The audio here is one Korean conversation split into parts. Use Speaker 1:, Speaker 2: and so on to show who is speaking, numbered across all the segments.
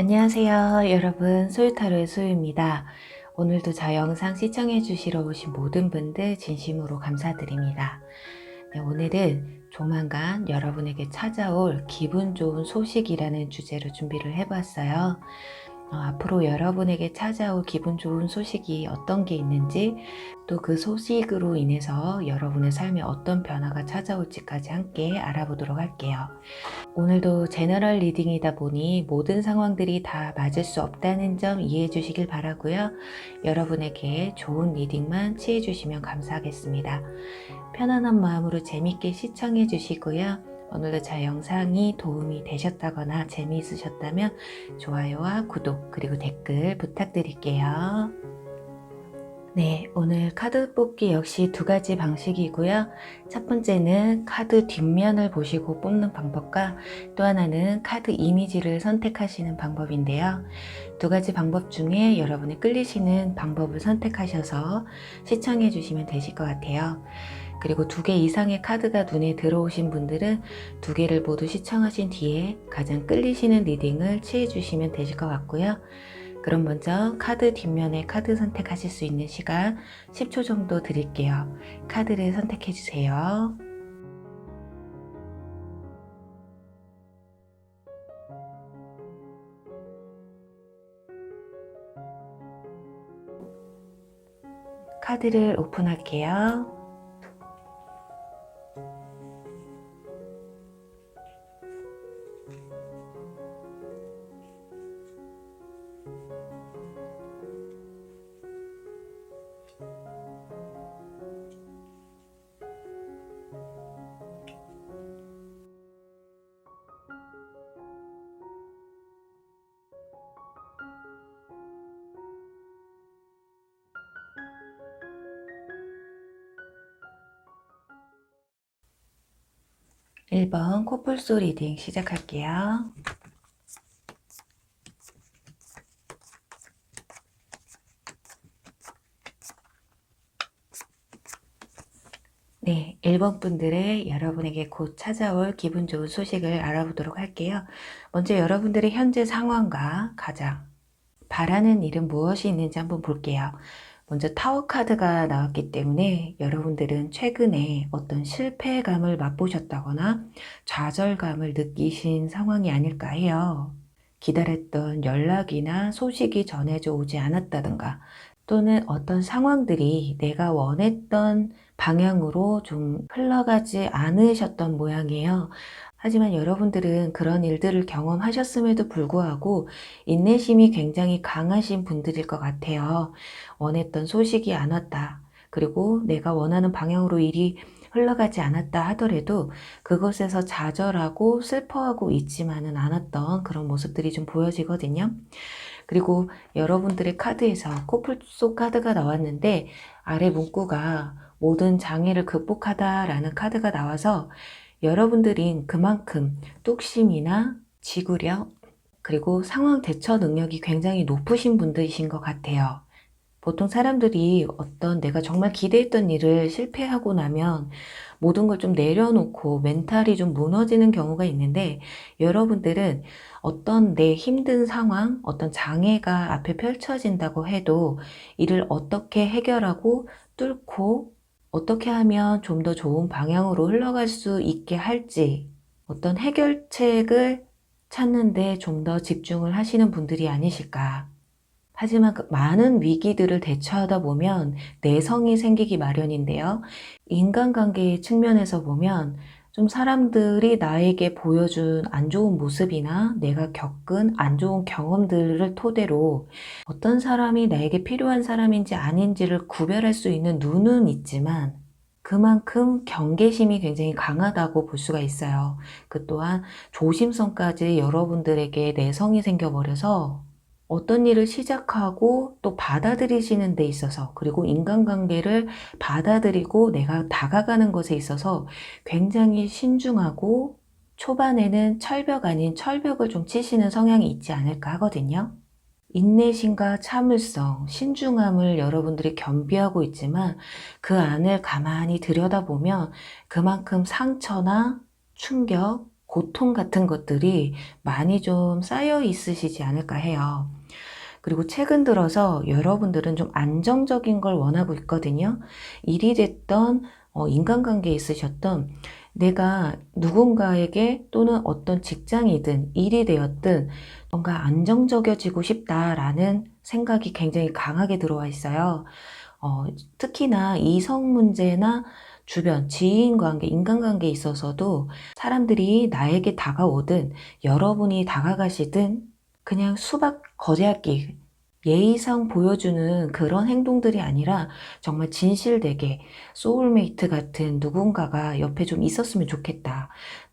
Speaker 1: 안녕하세요 여러분, 소유타로의 소유입니다. 오늘도 저 영상 시청해 주시러 오신 모든 분들 진심으로 감사드립니다. 네, 오늘은 조만간 여러분에게 찾아올 기분 좋은 소식이라는 주제로 준비를 해봤어요. 앞으로 여러분에게 찾아올 기분 좋은 소식이 어떤 게 있는지, 또 그 소식으로 인해서 여러분의 삶에 어떤 변화가 찾아올지까지 함께 알아보도록 할게요. 오늘도 제너럴 리딩이다 보니 모든 상황들이 다 맞을 수 없다는 점 이해해 주시길 바라고요. 여러분에게 좋은 리딩만 취해 주시면 감사하겠습니다. 편안한 마음으로 재밌게 시청해 주시고요. 오늘도 제 영상이 도움이 되셨다거나 재미있으셨다면 좋아요와 구독 그리고 댓글 부탁드릴게요. 네, 오늘 카드 뽑기 역시 두 가지 방식이고요. 첫 번째는 카드 뒷면을 보시고 뽑는 방법과 또 하나는 카드 이미지를 선택하시는 방법인데요. 두 가지 방법 중에 여러분이 끌리시는 방법을 선택하셔서 시청해 주시면 되실 것 같아요. 그리고 두 개 이상의 카드가 눈에 들어오신 분들은 두 개를 모두 시청하신 뒤에 가장 끌리시는 리딩을 취해 주시면 되실 것 같고요. 그럼 먼저 카드 뒷면에 카드 선택하실 수 있는 시간 10초 정도 드릴게요. 카드를 선택해 주세요. 카드를 오픈할게요. (1번) 코뿔소 리딩 시작할게요. 네, 1번 분들의 여러분에게 곧 찾아올 기분 좋은 소식을 알아보도록 할게요. 먼저 여러분들의 현재 상황과 가장 바라는 일은 무엇이 있는지 한번 볼게요. 먼저 타워 카드가 나왔기 때문에 여러분들은 최근에 어떤 실패감을 맛보셨다거나 좌절감을 느끼신 상황이 아닐까 해요. 기다렸던 연락이나 소식이 전해져 오지 않았다든가, 또는 어떤 상황들이 내가 원했던 방향으로 좀 흘러가지 않으셨던 모양이에요. 하지만 여러분들은 그런 일들을 경험하셨음에도 불구하고 인내심이 굉장히 강하신 분들일 것 같아요. 원했던 소식이 안 왔다, 그리고 내가 원하는 방향으로 일이 흘러가지 않았다 하더라도 그것에서 좌절하고 슬퍼하고 있지만은 않았던 그런 모습들이 좀 보여지거든요. 그리고 여러분들의 카드에서 코뿔소 카드가 나왔는데 아래 문구가 모든 장애를 극복하다 라는 카드가 나와서 여러분들인 그만큼 뚝심이나 지구력 그리고 상황 대처 능력이 굉장히 높으신 분들이신 것 같아요. 보통 사람들이 어떤 내가 정말 기대했던 일을 실패하고 나면 모든 걸 좀 내려놓고 멘탈이 좀 무너지는 경우가 있는데, 여러분들은 어떤 내 힘든 상황, 어떤 장애가 앞에 펼쳐진다고 해도 이를 어떻게 해결하고 뚫고 어떻게 하면 좀 더 좋은 방향으로 흘러갈 수 있게 할지, 어떤 해결책을 찾는데 좀 더 집중을 하시는 분들이 아니실까. 하지만 그 많은 위기들을 대처하다 보면 내성이 생기기 마련인데요. 인간관계의 측면에서 보면 좀 사람들이 나에게 보여준 안 좋은 모습이나 내가 겪은 안 좋은 경험들을 토대로 어떤 사람이 나에게 필요한 사람인지 아닌지를 구별할 수 있는 눈은 있지만 그만큼 경계심이 굉장히 강하다고 볼 수가 있어요. 그 또한 조심성까지 여러분들에게 내성이 생겨버려서 어떤 일을 시작하고 또 받아들이시는 데 있어서, 그리고 인간관계를 받아들이고 내가 다가가는 것에 있어서 굉장히 신중하고 초반에는 철벽 아닌 철벽을 좀 치시는 성향이 있지 않을까 하거든요. 인내심과 참을성, 신중함을 여러분들이 겸비하고 있지만 그 안을 가만히 들여다보면 그만큼 상처나 충격, 고통 같은 것들이 많이 좀 쌓여 있으시지 않을까 해요. 그리고 최근 들어서 여러분들은 좀 안정적인 걸 원하고 있거든요. 일이 됐던 인간관계에 있으셨던 내가 누군가에게 또는 어떤 직장이든 일이 되었든 뭔가 안정적이어지고 싶다라는 생각이 굉장히 강하게 들어와 있어요. 특히나 이성 문제나 주변 지인 관계, 인간관계에 있어서도 사람들이 나에게 다가오든 여러분이 다가가시든 그냥 수박 거제압기 예의상 보여주는 그런 행동들이 아니라 정말 진실되게 소울메이트 같은 누군가가 옆에 좀 있었으면 좋겠다.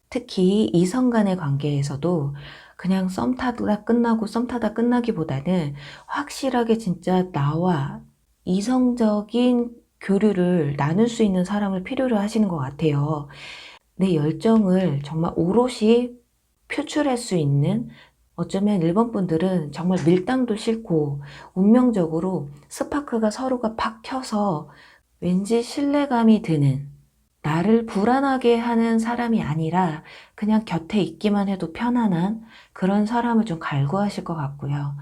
Speaker 1: 특히 이성 간의 관계에서도 그냥 썸 타다 끝나고 썸 타다 끝나기보다는 확실하게 진짜 나와 이성적인 교류를 나눌 수 있는 사람을 필요로 하시는 것 같아요. 내 열정을 정말 오롯이 표출할 수 있는, 어쩌면 일본 분들은 정말 밀당도 싫고 운명적으로 스파크가 서로가 팍 켜서 왠지 신뢰감이 드는, 나를 불안하게 하는 사람이 아니라 그냥 곁에 있기만 해도 편안한 그런 사람을 좀 갈구하실 것 같고요.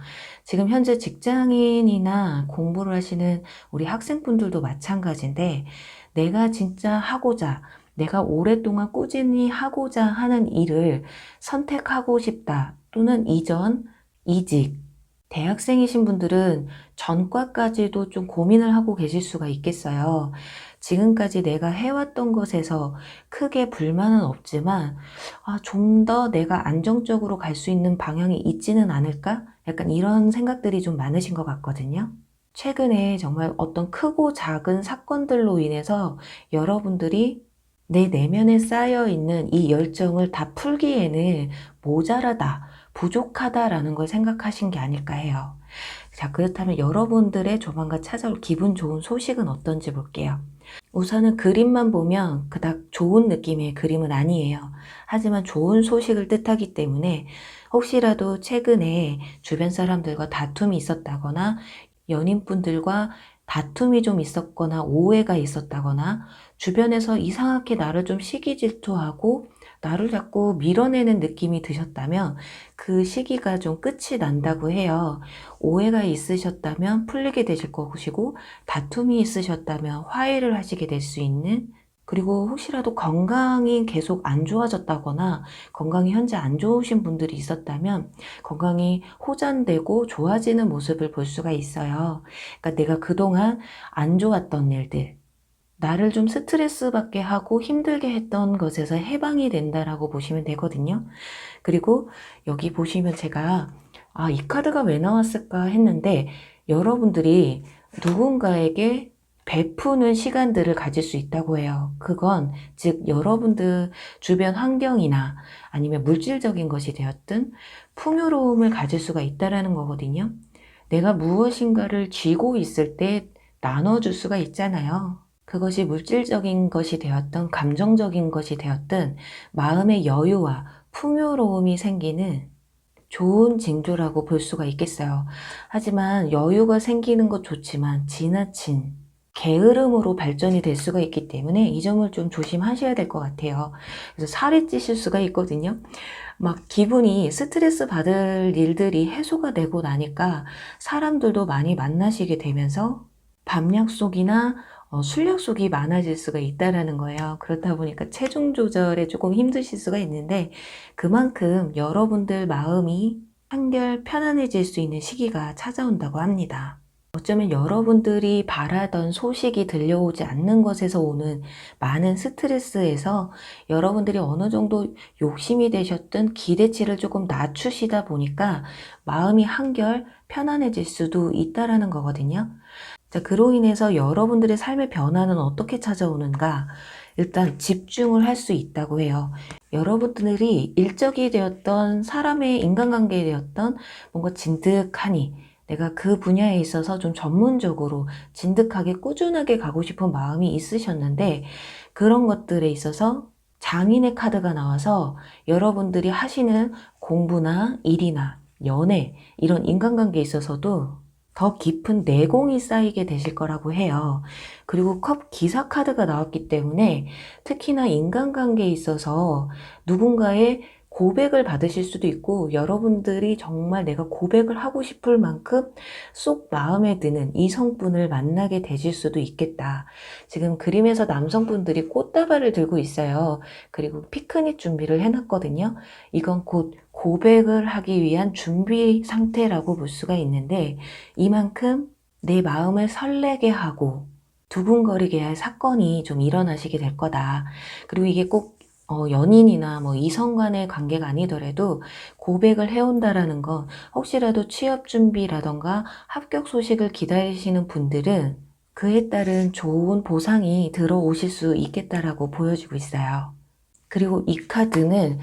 Speaker 1: 지금 현재 직장인이나 공부를 하시는 우리 학생분들도 마찬가지인데, 내가 진짜 하고자, 내가 오랫동안 꾸준히 하고자 하는 일을 선택하고 싶다, 또는 이전, 이직, 대학생이신 분들은 전과까지도 좀 고민을 하고 계실 수가 있겠어요. 지금까지 내가 해왔던 것에서 크게 불만은 없지만, 좀 더 내가 안정적으로 갈 수 있는 방향이 있지는 않을까? 약간 이런 생각들이 좀 많으신 것 같거든요. 최근에 정말 어떤 크고 작은 사건들로 인해서 여러분들이 내 내면에 쌓여 있는 이 열정을 다 풀기에는 모자라다, 부족하다라는 걸 생각하신 게 아닐까 해요. 자, 그렇다면 여러분들의 조만간 찾아올 기분 좋은 소식은 어떤지 볼게요. 우선은 그림만 보면 그닥 좋은 느낌의 그림은 아니에요. 하지만 좋은 소식을 뜻하기 때문에 혹시라도 최근에 주변 사람들과 다툼이 있었다거나 연인분들과 다툼이 좀 있었거나 오해가 있었다거나 주변에서 이상하게 나를 좀 시기 질투하고 나를 자꾸 밀어내는 느낌이 드셨다면 그 시기가 좀 끝이 난다고 해요. 오해가 있으셨다면 풀리게 되실 것이고, 다툼이 있으셨다면 화해를 하시게 될 수 있는, 그리고 혹시라도 건강이 계속 안 좋아졌다거나 건강이 현재 안 좋으신 분들이 있었다면 건강이 호전되고 좋아지는 모습을 볼 수가 있어요. 그러니까 내가 그동안 안 좋았던 일들, 나를 좀 스트레스 받게 하고 힘들게 했던 것에서 해방이 된다라고 보시면 되거든요. 그리고 여기 보시면 제가 이 카드가 왜 나왔을까 했는데, 여러분들이 누군가에게 베푸는 시간들을 가질 수 있다고 해요. 그건 즉 여러분들 주변 환경이나 아니면 물질적인 것이 되었든 풍요로움을 가질 수가 있다라는 거거든요. 내가 무엇인가를 쥐고 있을 때 나눠줄 수가 있잖아요. 그것이 물질적인 것이 되었든 감정적인 것이 되었든 마음의 여유와 풍요로움이 생기는 좋은 징조라고 볼 수가 있겠어요. 하지만 여유가 생기는 것 좋지만 지나친 게으름으로 발전이 될 수가 있기 때문에 이 점을 좀 조심하셔야 될 것 같아요. 그래서 살이 찌실 수가 있거든요. 막 기분이 스트레스 받을 일들이 해소가 되고 나니까 사람들도 많이 만나시게 되면서 밤 약속이나 술 약속이 많아질 수가 있다라는 거예요. 그렇다 보니까 체중 조절에 조금 힘드실 수가 있는데, 그만큼 여러분들 마음이 한결 편안해질 수 있는 시기가 찾아온다고 합니다. 어쩌면 여러분들이 바라던 소식이 들려오지 않는 것에서 오는 많은 스트레스에서 여러분들이 어느 정도 욕심이 되셨던 기대치를 조금 낮추시다 보니까 마음이 한결 편안해질 수도 있다라는 거거든요. 자, 그로 인해서 여러분들의 삶의 변화는 어떻게 찾아오는가? 일단 집중을 할 수 있다고 해요. 여러분들이 일적이 되었던 사람의 인간관계에 되었던 뭔가 진득하니 내가 그 분야에 있어서 좀 전문적으로 진득하게 꾸준하게 가고 싶은 마음이 있으셨는데, 그런 것들에 있어서 장인의 카드가 나와서 여러분들이 하시는 공부나 일이나 연애, 이런 인간관계에 있어서도 더 깊은 내공이 쌓이게 되실 거라고 해요. 그리고 컵 기사 카드가 나왔기 때문에 특히나 인간관계에 있어서 누군가의 고백을 받으실 수도 있고, 여러분들이 정말 내가 고백을 하고 싶을 만큼 쏙 마음에 드는 이성분을 만나게 되실 수도 있겠다. 지금 그림에서 남성분들이 꽃다발을 들고 있어요. 그리고 피크닉 준비를 해놨거든요. 이건 곧 고백을 하기 위한 준비 상태라고 볼 수가 있는데, 이만큼 내 마음을 설레게 하고 두근거리게 할 사건이 좀 일어나시게 될 거다. 그리고 이게 꼭 연인이나 뭐 이성 간의 관계가 아니더라도 고백을 해온다라는 건, 혹시라도 취업 준비라던가 합격 소식을 기다리시는 분들은 그에 따른 좋은 보상이 들어오실 수 있겠다라고 보여지고 있어요. 그리고 이 카드는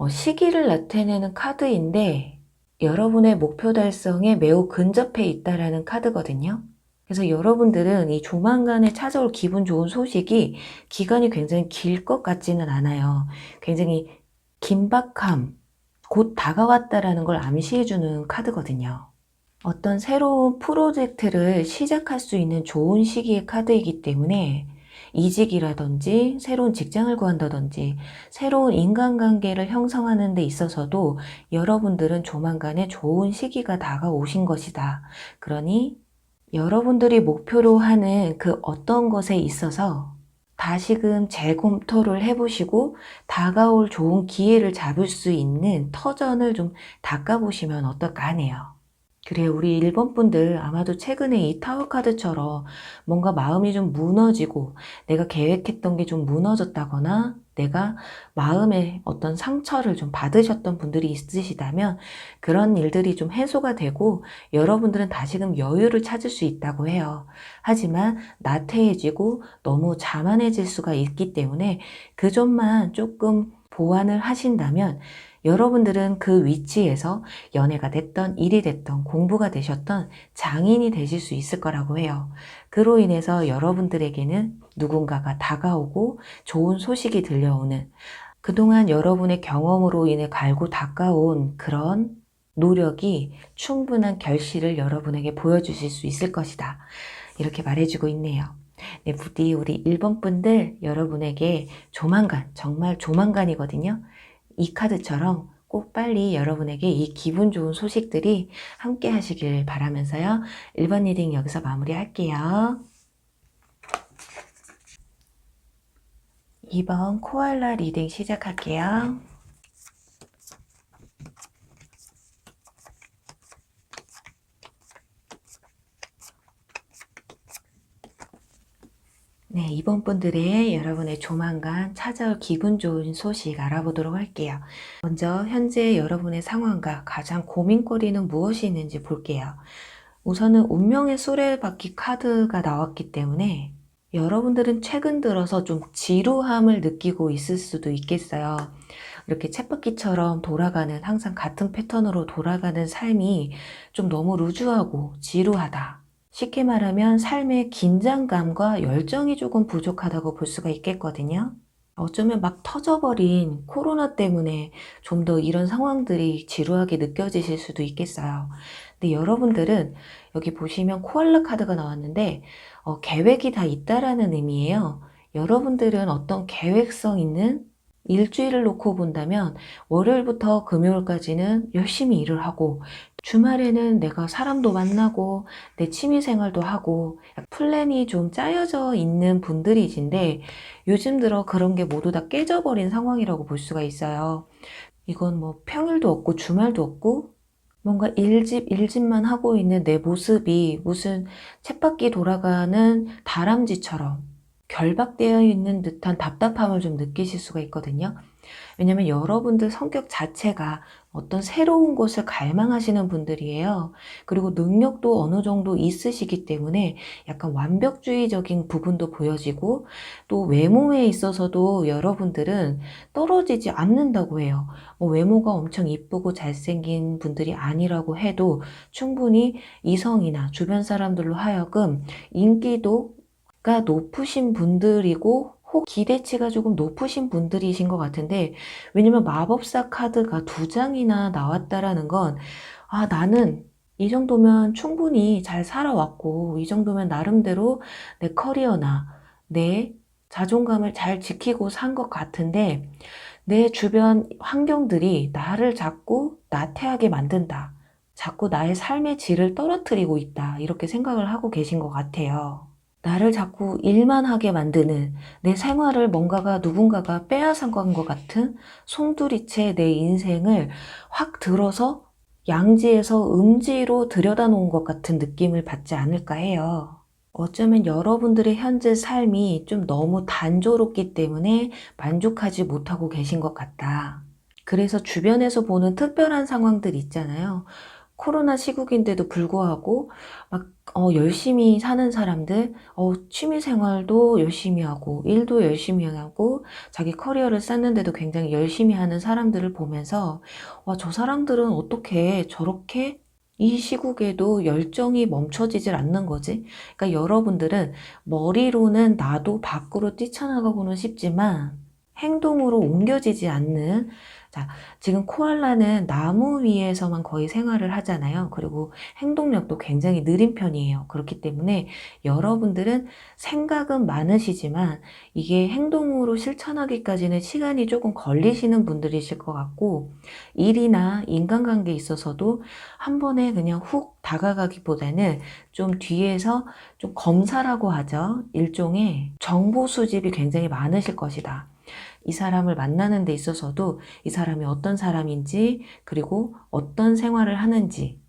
Speaker 1: 시기를 나타내는 카드인데, 여러분의 목표 달성에 매우 근접해 있다라는 카드거든요. 그래서 여러분들은 이 조만간에 찾아올 기분 좋은 소식이 기간이 굉장히 길 것 같지는 않아요. 굉장히 긴박함, 곧 다가왔다라는 걸 암시해주는 카드거든요. 어떤 새로운 프로젝트를 시작할 수 있는 좋은 시기의 카드이기 때문에, 이직이라든지 새로운 직장을 구한다든지 새로운 인간관계를 형성하는 데 있어서도 여러분들은 조만간에 좋은 시기가 다가오신 것이다. 그러니 여러분들이 목표로 하는 그 어떤 것에 있어서 다시금 재검토를 해보시고 다가올 좋은 기회를 잡을 수 있는 터전을 좀 닦아보시면 어떨까 하네요. 그래요. 우리 일본 분들 아마도 최근에 이 타워 카드처럼 뭔가 마음이 좀 무너지고 내가 계획했던 게 좀 무너졌다거나 내가 마음에 어떤 상처를 좀 받으셨던 분들이 있으시다면, 그런 일들이 좀 해소가 되고 여러분들은 다시금 여유를 찾을 수 있다고 해요. 하지만 나태해지고 너무 자만해질 수가 있기 때문에 그 점만 조금 보완을 하신다면, 여러분들은 그 위치에서 연애가 됐던 일이 됐던 공부가 되셨던 장인이 되실 수 있을 거라고 해요. 그로 인해서 여러분들에게는 누군가가 다가오고 좋은 소식이 들려오는, 그동안 여러분의 경험으로 인해 갈고 닦아온 그런 노력이 충분한 결실을 여러분에게 보여주실 수 있을 것이다. 이렇게 말해주고 있네요. 네, 부디 우리 일본 분들 여러분에게 조만간, 정말 조만간이거든요. 이 카드처럼 꼭 빨리 여러분에게 이 기분 좋은 소식들이 함께 하시길 바라면서요. 1번 리딩 여기서 마무리할게요. 2번 코알라 리딩 시작할게요. 네, 2번 분들의 여러분의 조만간 찾아올 기분 좋은 소식 알아보도록 할게요. 먼저 현재 여러분의 상황과 가장 고민거리는 무엇이 있는지 볼게요. 우선은 운명의 수레바퀴 카드가 나왔기 때문에 여러분들은 최근 들어서 좀 지루함을 느끼고 있을 수도 있겠어요. 이렇게 쳇바퀴처럼 돌아가는, 항상 같은 패턴으로 돌아가는 삶이 좀 너무 루즈하고 지루하다. 쉽게 말하면 삶의 긴장감과 열정이 조금 부족하다고 볼 수가 있겠거든요. 어쩌면 막 터져버린 코로나 때문에 좀 더 이런 상황들이 지루하게 느껴지실 수도 있겠어요. 근데 여러분들은 여기 보시면 코알라 카드가 나왔는데 계획이 다 있다라는 의미예요. 여러분들은 어떤 계획성 있는 일주일을 놓고 본다면, 월요일부터 금요일까지는 열심히 일을 하고 주말에는 내가 사람도 만나고 내 취미생활도 하고 플랜이 좀 짜여져 있는 분들이신데, 요즘 들어 그런 게 모두 다 깨져버린 상황이라고 볼 수가 있어요. 이건 뭐 평일도 없고 주말도 없고 뭔가 일집만 하고 있는 내 모습이 무슨 쳇바퀴 돌아가는 다람쥐처럼 결박되어 있는 듯한 답답함을 좀 느끼실 수가 있거든요. 왜냐면 여러분들 성격 자체가 어떤 새로운 곳을 갈망하시는 분들이에요. 그리고 능력도 어느 정도 있으시기 때문에 약간 완벽주의적인 부분도 보여지고, 또 외모에 있어서도 여러분들은 떨어지지 않는다고 해요. 외모가 엄청 이쁘고 잘생긴 분들이 아니라고 해도 충분히 이성이나 주변 사람들로 하여금 인기도가 높으신 분들이고, 혹 기대치가 조금 높으신 분들이신 것 같은데, 왜냐면 마법사 카드가 2장이나 나왔다라는 건, 나는 이 정도면 충분히 잘 살아왔고, 이 정도면 나름대로 내 커리어나 내 자존감을 잘 지키고 산 것 같은데, 내 주변 환경들이 나를 자꾸 나태하게 만든다. 자꾸 나의 삶의 질을 떨어뜨리고 있다. 이렇게 생각을 하고 계신 것 같아요. 나를 자꾸 일만 하게 만드는, 내 생활을 뭔가가 누군가가 빼앗은 것 같은 송두리째 내 인생을 확 들어서 양지에서 음지로 들여다놓은 것 같은 느낌을 받지 않을까 해요. 어쩌면 여러분들의 현재 삶이 좀 너무 단조롭기 때문에 만족하지 못하고 계신 것 같다. 그래서 주변에서 보는 특별한 상황들 있잖아요. 코로나 시국인데도 불구하고 막 열심히 사는 사람들, 취미 생활도 열심히 하고 일도 열심히 하고 자기 커리어를 쌓는데도 굉장히 열심히 하는 사람들을 보면서, 와, 저 사람들은 어떻게 저렇게 이 시국에도 열정이 멈춰지질 않는 거지? 그러니까 여러분들은 머리로는 나도 밖으로 뛰쳐나가고는 싶지만 행동으로 옮겨지지 않는, 자, 지금 코알라는 나무 위에서만 거의 생활을 하잖아요. 그리고 행동력도 굉장히 느린 편이에요. 그렇기 때문에 여러분들은 생각은 많으시지만 이게 행동으로 실천하기까지는 시간이 조금 걸리시는 분들이실 것 같고, 일이나 인간관계에 있어서도 한 번에 그냥 훅 다가가기보다는 좀 뒤에서 좀 검사라고 하죠. 일종의 정보 수집이 굉장히 많으실 것이다. 이 사람을 만나는 데 있어서도 이 사람이 어떤 사람인지, 그리고 어떤 생활을 하는지,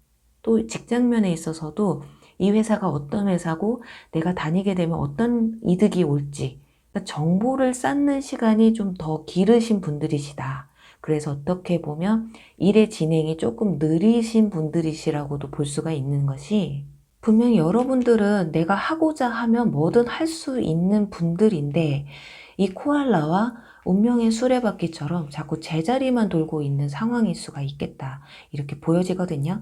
Speaker 1: 또 직장면에 있어서도 이 회사가 어떤 회사고 내가 다니게 되면 어떤 이득이 올지, 그러니까 정보를 쌓는 시간이 좀 더 길으신 분들이시다. 그래서 어떻게 보면 일의 진행이 조금 느리신 분들이시라고도 볼 수가 있는 것이, 분명히 여러분들은 내가 하고자 하면 뭐든 할 수 있는 분들인데, 이 코알라와 운명의 수레바퀴처럼 자꾸 제자리만 돌고 있는 상황일 수가 있겠다. 이렇게 보여지거든요.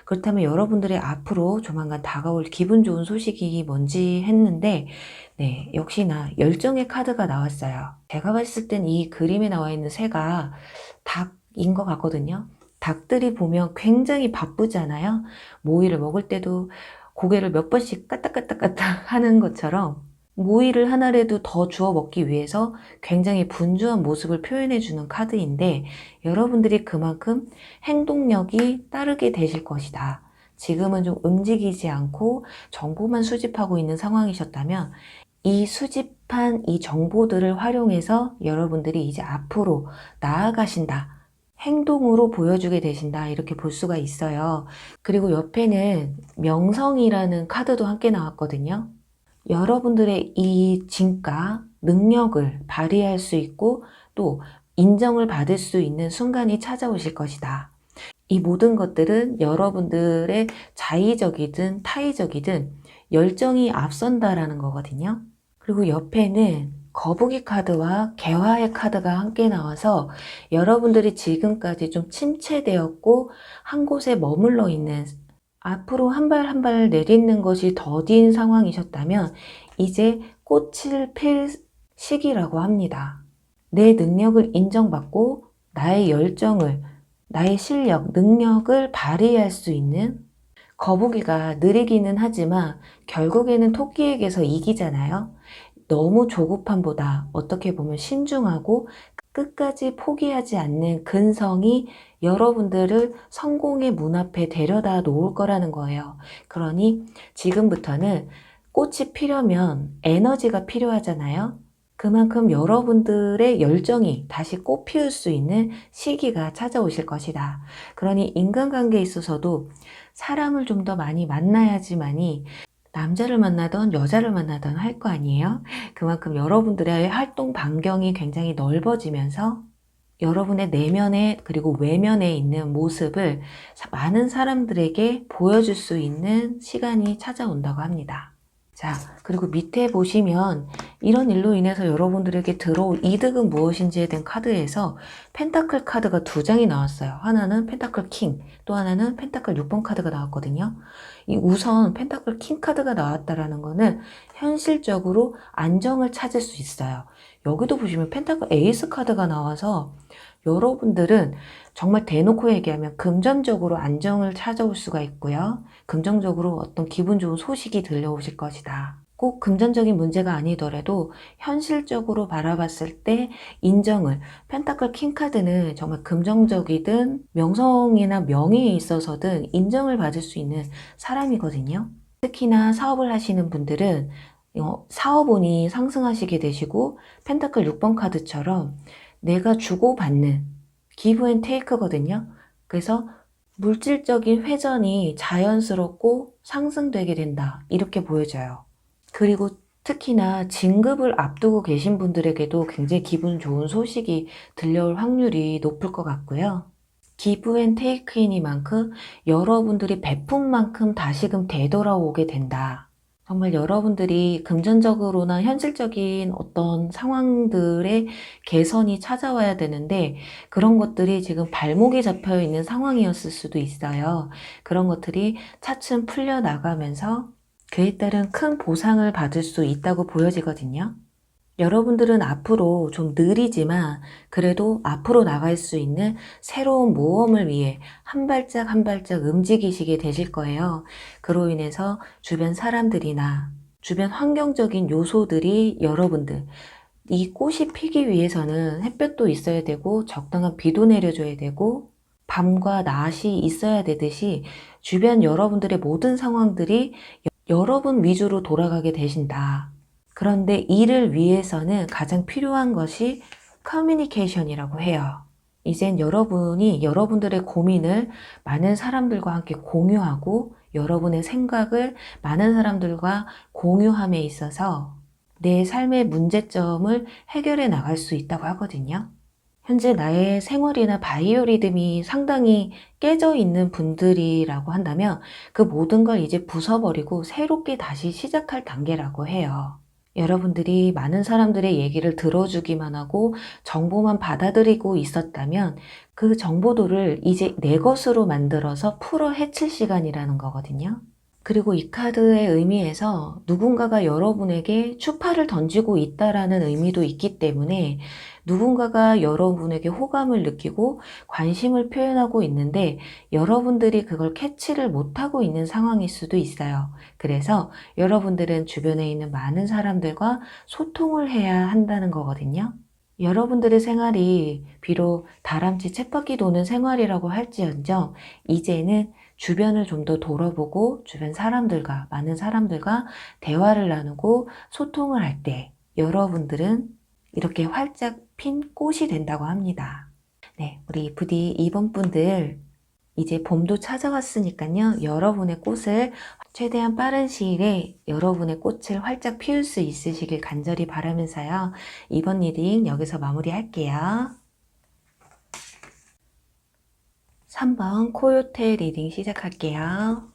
Speaker 1: 그렇다면 여러분들의 앞으로 조만간 다가올 기분 좋은 소식이 뭔지 했는데, 네, 역시나 열정의 카드가 나왔어요. 제가 봤을 땐 이 그림에 나와 있는 새가 닭인 것 같거든요. 닭들이 보면 굉장히 바쁘잖아요. 모이를 먹을 때도 고개를 몇 번씩 까딱까딱까딱 하는 것처럼 모이를 하나라도 더 주워 먹기 위해서 굉장히 분주한 모습을 표현해 주는 카드인데, 여러분들이 그만큼 행동력이 따르게 되실 것이다. 지금은 좀 움직이지 않고 정보만 수집하고 있는 상황이셨다면, 이 수집한 이 정보들을 활용해서 여러분들이 이제 앞으로 나아가신다. 행동으로 보여주게 되신다. 이렇게 볼 수가 있어요. 그리고 옆에는 명성이라는 카드도 함께 나왔거든요. 여러분들의 이 진가, 능력을 발휘할 수 있고 또 인정을 받을 수 있는 순간이 찾아오실 것이다. 이 모든 것들은 여러분들의 자의적이든 타의적이든 열정이 앞선다라는 거거든요. 그리고 옆에는 거북이 카드와 개화의 카드가 함께 나와서 여러분들이 지금까지 좀 침체되었고 한 곳에 머물러 있는, 앞으로 한 발 한 발 내딛는 것이 더딘 상황이셨다면 이제 꽃을 필 시기라고 합니다. 내 능력을 인정받고 나의 열정을, 나의 실력, 능력을 발휘할 수 있는, 거북이가 느리기는 하지만 결국에는 토끼에게서 이기잖아요. 너무 조급함보다 어떻게 보면 신중하고 끝까지 포기하지 않는 근성이 여러분들을 성공의 문 앞에 데려다 놓을 거라는 거예요. 그러니 지금부터는 꽃이 피려면 에너지가 필요하잖아요. 그만큼 여러분들의 열정이 다시 꽃 피울 수 있는 시기가 찾아오실 것이다. 그러니 인간관계에 있어서도 사람을 좀 더 많이 만나야지만이, 남자를 만나던 여자를 만나던 할 거 아니에요? 그만큼 여러분들의 활동 반경이 굉장히 넓어지면서 여러분의 내면에 그리고 외면에 있는 모습을 많은 사람들에게 보여줄 수 있는 시간이 찾아온다고 합니다. 자, 그리고 밑에 보시면 이런 일로 인해서 여러분들에게 들어올 이득은 무엇인지에 대한 카드에서 펜타클 카드가 두 장이 나왔어요. 하나는 펜타클 킹, 또 하나는 펜타클 6번 카드가 나왔거든요. 이 우선 펜타클 킹 카드가 나왔다라는 거는 현실적으로 안정을 찾을 수 있어요. 여기도 보시면 펜타클 에이스 카드가 나와서 여러분들은 정말 대놓고 얘기하면 금전적으로 안정을 찾아올 수가 있고요. 금전적으로 어떤 기분 좋은 소식이 들려오실 것이다. 꼭 금전적인 문제가 아니더라도 현실적으로 바라봤을 때 인정을, 펜타클 킹카드는 정말 금전적이든 명성이나 명예에 있어서든 인정을 받을 수 있는 사람이거든요. 특히나 사업을 하시는 분들은 사업운이 상승하시게 되시고, 펜타클 6번 카드처럼 내가 주고받는 기브 앤 테이크거든요. 그래서 물질적인 회전이 자연스럽고 상승되게 된다, 이렇게 보여져요. 그리고 특히나 진급을 앞두고 계신 분들에게도 굉장히 기분 좋은 소식이 들려올 확률이 높을 것 같고요. 기브 앤 테이크이니만큼 여러분들이 베푼 만큼 다시금 되돌아오게 된다. 정말 여러분들이 금전적으로나 현실적인 어떤 상황들의 개선이 찾아와야 되는데, 그런 것들이 지금 발목이 잡혀 있는 상황이었을 수도 있어요. 그런 것들이 차츰 풀려나가면서 그에 따른 큰 보상을 받을 수 있다고 보여지거든요. 여러분들은 앞으로 좀 느리지만 그래도 앞으로 나갈 수 있는 새로운 모험을 위해 한 발짝 한 발짝 움직이시게 되실 거예요. 그로 인해서 주변 사람들이나 주변 환경적인 요소들이 여러분들, 이 꽃이 피기 위해서는 햇볕도 있어야 되고 적당한 비도 내려줘야 되고 밤과 낮이 있어야 되듯이 주변 여러분들의 모든 상황들이 여러분 위주로 돌아가게 되신다. 그런데 이를 위해서는 가장 필요한 것이 커뮤니케이션이라고 해요. 이젠 여러분이 여러분들의 고민을 많은 사람들과 함께 공유하고 여러분의 생각을 많은 사람들과 공유함에 있어서 내 삶의 문제점을 해결해 나갈 수 있다고 하거든요. 현재 나의 생활이나 바이오리듬이 상당히 깨져 있는 분들이라고 한다면 그 모든 걸 이제 부숴버리고 새롭게 다시 시작할 단계라고 해요. 여러분들이 많은 사람들의 얘기를 들어주기만 하고 정보만 받아들이고 있었다면 그 정보들을 이제 내 것으로 만들어서 풀어 헤칠 시간이라는 거거든요. 그리고 이 카드의 의미에서 누군가가 여러분에게 추파를 던지고 있다라는 의미도 있기 때문에 누군가가 여러분에게 호감을 느끼고 관심을 표현하고 있는데 여러분들이 그걸 캐치를 못하고 있는 상황일 수도 있어요. 그래서 여러분들은 주변에 있는 많은 사람들과 소통을 해야 한다는 거거든요. 여러분들의 생활이 비록 다람쥐 쳇바퀴 도는 생활이라고 할지언정 이제는 주변을 좀 더 돌아보고 주변 사람들과, 많은 사람들과 대화를 나누고 소통을 할 때 여러분들은 이렇게 활짝 핀 꽃이 된다고 합니다. 네, 우리 부디 이번 분들 이제 봄도 찾아왔으니까요. 여러분의 꽃을 최대한 빠른 시일에 여러분의 꽃을 활짝 피울 수 있으시길 간절히 바라면서요. 이번 리딩 여기서 마무리할게요. 3번 코요테 리딩 시작할게요.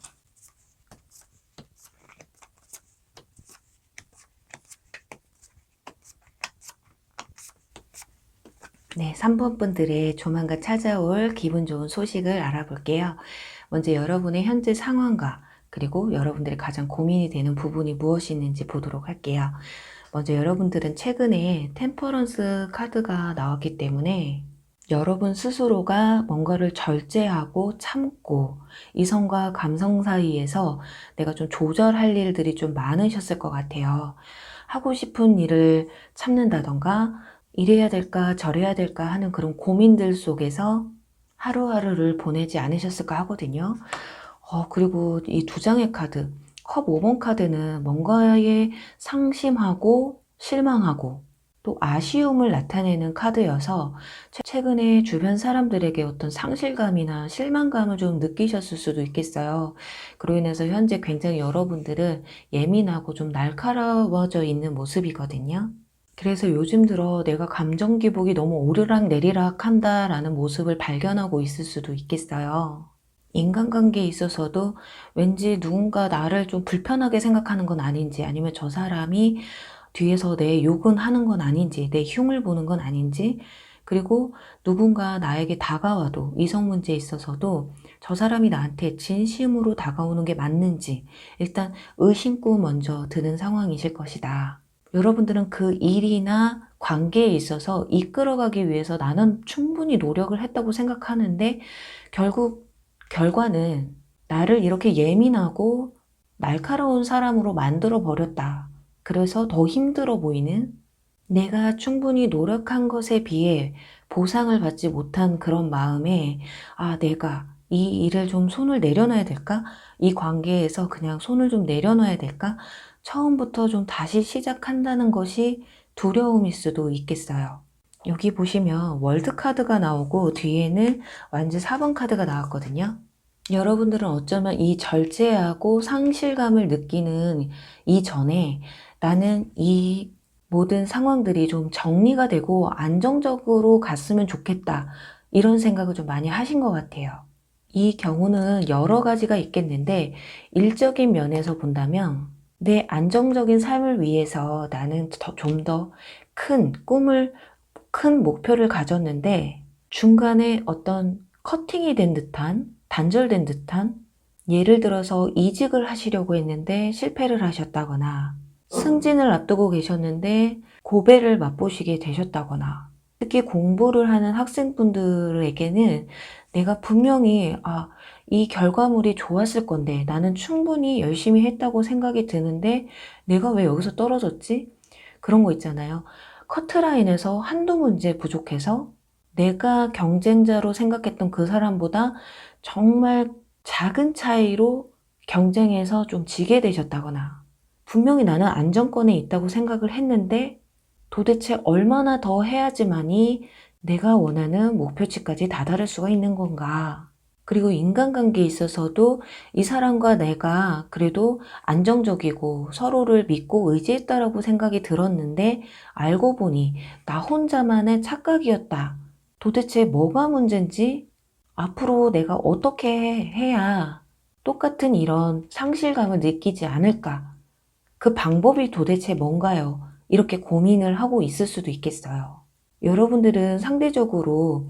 Speaker 1: 네, 3번 분들의 조만간 찾아올 기분 좋은 소식을 알아볼게요. 먼저 여러분의 현재 상황과 그리고 여러분들이 가장 고민이 되는 부분이 무엇이 있는지 보도록 할게요. 먼저 여러분들은 최근에 템퍼런스 카드가 나왔기 때문에 여러분 스스로가 뭔가를 절제하고 참고 이성과 감성 사이에서 내가 좀 조절할 일들이 좀 많으셨을 것 같아요. 하고 싶은 일을 참는다던가 이래야 될까 저래야 될까 하는 그런 고민들 속에서 하루하루를 보내지 않으셨을까 하거든요. 그리고 이 두 장의 카드, 컵 5번 카드는 뭔가에 상심하고 실망하고 또 아쉬움을 나타내는 카드여서 최근에 주변 사람들에게 어떤 상실감이나 실망감을 좀 느끼셨을 수도 있겠어요. 그로 인해서 현재 굉장히 여러분들은 예민하고 좀 날카로워져 있는 모습이거든요. 그래서 요즘 들어 내가 감정 기복이 너무 오르락 내리락 한다라는 모습을 발견하고 있을 수도 있겠어요. 인간관계에 있어서도 왠지 누군가 나를 좀 불편하게 생각하는 건 아닌지, 아니면 저 사람이 뒤에서 내 욕은 하는 건 아닌지, 내 흉을 보는 건 아닌지, 그리고 누군가 나에게 다가와도 이성 문제에 있어서도 저 사람이 나한테 진심으로 다가오는 게 맞는지 일단 의심고 먼저 드는 상황이실 것이다. 여러분들은 그 일이나 관계에 있어서 이끌어가기 위해서 나는 충분히 노력을 했다고 생각하는데 결국 결과는 나를 이렇게 예민하고 날카로운 사람으로 만들어 버렸다. 그래서 더 힘들어 보이는, 내가 충분히 노력한 것에 비해 보상을 받지 못한 그런 마음에 내가 이 일을 좀 손을 내려놔야 될까? 이 관계에서 그냥 손을 좀 내려놔야 될까? 처음부터 좀 다시 시작한다는 것이 두려움일 수도 있겠어요. 여기 보시면 월드 카드가 나오고 뒤에는 완즈 4번 카드가 나왔거든요. 여러분들은 어쩌면 이 절제하고 상실감을 느끼는 이전에 나는 이 모든 상황들이 좀 정리가 되고 안정적으로 갔으면 좋겠다. 이런 생각을 좀 많이 하신 것 같아요. 이 경우는 여러 가지가 있겠는데 일적인 면에서 본다면 내 안정적인 삶을 위해서 나는 좀 더 큰 꿈을, 큰 목표를 가졌는데 중간에 어떤 커팅이 된 듯한, 단절된 듯한, 예를 들어서 이직을 하시려고 했는데 실패를 하셨다거나 승진을 앞두고 계셨는데 고배를 맛보시게 되셨다거나, 특히 공부를 하는 학생분들에게는 내가 분명히 이 결과물이 좋았을 건데 나는 충분히 열심히 했다고 생각이 드는데 내가 왜 여기서 떨어졌지? 그런 거 있잖아요. 커트라인에서 한두 문제 부족해서 내가 경쟁자로 생각했던 그 사람보다 정말 작은 차이로 경쟁에서 좀 지게 되셨다거나, 분명히 나는 안정권에 있다고 생각을 했는데 도대체 얼마나 더 해야지만이 내가 원하는 목표치까지 다다를 수가 있는 건가. 그리고 인간관계에 있어서도 이 사람과 내가 그래도 안정적이고 서로를 믿고 의지했다라고 생각이 들었는데 알고 보니 나 혼자만의 착각이었다. 도대체 뭐가 문제인지, 앞으로 내가 어떻게 해야 똑같은 이런 상실감을 느끼지 않을까? 그 방법이 도대체 뭔가요? 이렇게 고민을 하고 있을 수도 있겠어요. 여러분들은 상대적으로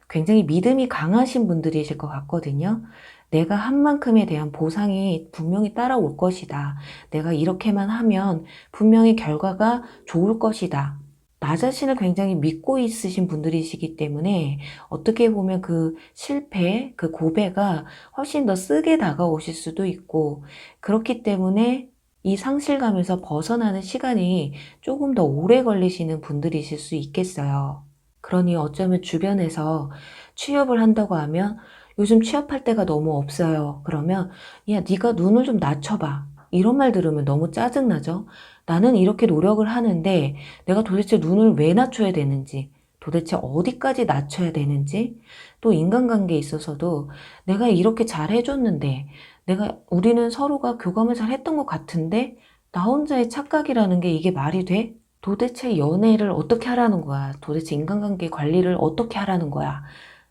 Speaker 1: 굉장히 믿음이 강하신 분들이실 것 같거든요. 내가 한 만큼에 대한 보상이 분명히 따라올 것이다. 내가 이렇게만 하면 분명히 결과가 좋을 것이다. 나 자신을 굉장히 믿고 있으신 분들이시기 때문에 어떻게 보면 그 실패, 그 고배가 훨씬 더 쓰게 다가오실 수도 있고, 그렇기 때문에 이 상실감에서 벗어나는 시간이 조금 더 오래 걸리시는 분들이실 수 있겠어요. 그러니 어쩌면 주변에서 취업을 한다고 하면 요즘 취업할 데가 너무 없어요. 그러면 야, 네가 눈을 좀 낮춰봐. 이런 말 들으면 너무 짜증나죠? 나는 이렇게 노력을 하는데 내가 도대체 눈을 왜 낮춰야 되는지, 도대체 어디까지 낮춰야 되는지, 또 인간관계에 있어서도 내가 이렇게 잘 해줬는데, 우리는 서로가 교감을 잘 했던 것 같은데 나 혼자의 착각이라는 게 이게 말이 돼? 도대체 연애를 어떻게 하라는 거야? 도대체 인간관계 관리를 어떻게 하라는 거야?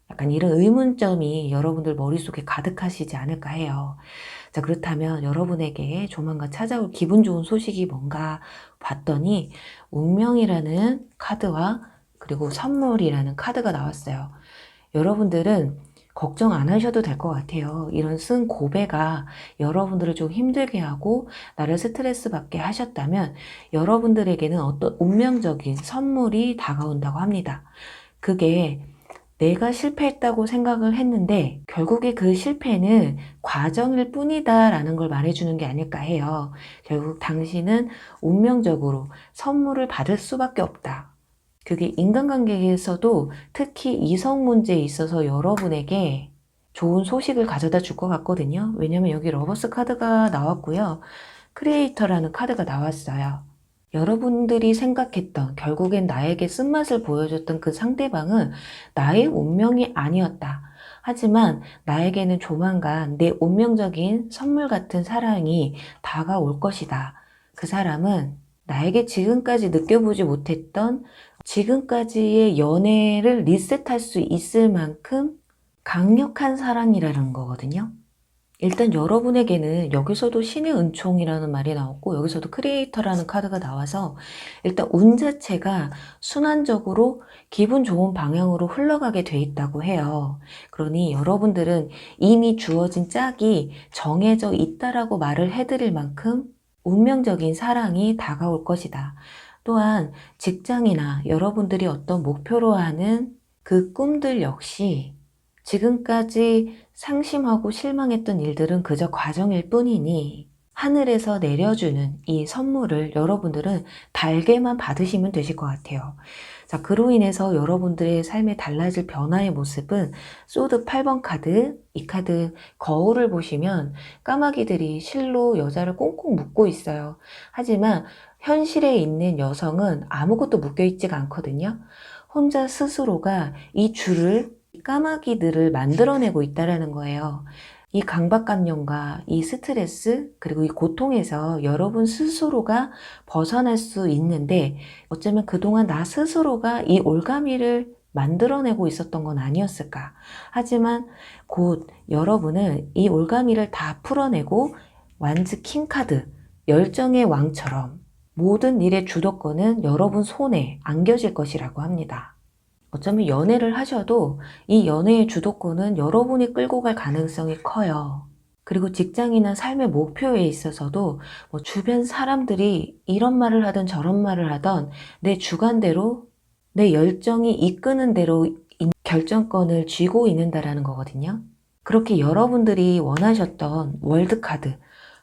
Speaker 1: 약간 이런 의문점이 여러분들 머릿속에 가득하시지 않을까 해요. 자, 그렇다면 여러분에게 조만간 찾아올 기분 좋은 소식이 뭔가 봤더니 운명이라는 카드와 그리고 선물이라는 카드가 나왔어요. 여러분들은 걱정 안 하셔도 될 것 같아요. 이런 쓴 고배가 여러분들을 좀 힘들게 하고 나를 스트레스 받게 하셨다면 여러분들에게는 어떤 운명적인 선물이 다가온다고 합니다. 그게 내가 실패했다고 생각을 했는데 결국에 그 실패는 과정일 뿐이다 라는 걸 말해주는 게 아닐까 해요. 결국 당신은 운명적으로 선물을 받을 수밖에 없다. 그게 인간관계에서도 특히 이성 문제에 있어서 여러분에게 좋은 소식을 가져다 줄 것 같거든요. 왜냐면 여기 러버스 카드가 나왔고요. 크리에이터라는 카드가 나왔어요. 여러분들이 생각했던, 결국엔 나에게 쓴맛을 보여줬던 그 상대방은 나의 운명이 아니었다. 하지만 나에게는 조만간 내 운명적인 선물 같은 사랑이 다가올 것이다. 그 사람은 나에게 지금까지 느껴보지 못했던, 지금까지의 연애를 리셋할 수 있을 만큼 강력한 사랑이라는 거거든요. 일단 여러분에게는 여기서도 신의 은총이라는 말이 나왔고 여기서도 크리에이터라는 카드가 나와서 일단 운 자체가 순환적으로 기분 좋은 방향으로 흘러가게 돼 있다고 해요. 그러니 여러분들은 이미 주어진 짝이 정해져 있다라고 말을 해드릴 만큼 운명적인 사랑이 다가올 것이다. 또한 직장이나 여러분들이 어떤 목표로 하는 그 꿈들 역시 지금까지 상심하고 실망했던 일들은 그저 과정일 뿐이니 하늘에서 내려주는 이 선물을 여러분들은 달게만 받으시면 되실 것 같아요. 자, 그로 인해서 여러분들의 삶에 달라질 변화의 모습은 소드 8번 카드, 이 카드 거울을 보시면 까마귀들이 실로 여자를 꽁꽁 묶고 있어요. 하지만 현실에 있는 여성은 아무것도 묶여 있지가 않거든요. 혼자 스스로가 이 줄을 까마귀들을 만들어내고 있다는 거예요. 이 강박관념과 이 스트레스 그리고 이 고통에서 여러분 스스로가 벗어날 수 있는데 어쩌면 그동안 나 스스로가 이 올가미를 만들어내고 있었던 건 아니었을까. 하지만 곧 여러분은 이 올가미를 다 풀어내고 완즈 킹카드, 열정의 왕처럼 모든 일의 주도권은 여러분 손에 안겨질 것이라고 합니다. 어쩌면 연애를 하셔도 이 연애의 주도권은 여러분이 끌고 갈 가능성이 커요. 그리고 직장이나 삶의 목표에 있어서도 뭐 주변 사람들이 이런 말을 하든 저런 말을 하던 내 주관대로 내 열정이 이끄는 대로 결정권을 쥐고 있는다라는 거거든요. 그렇게 여러분들이 원하셨던 월드카드,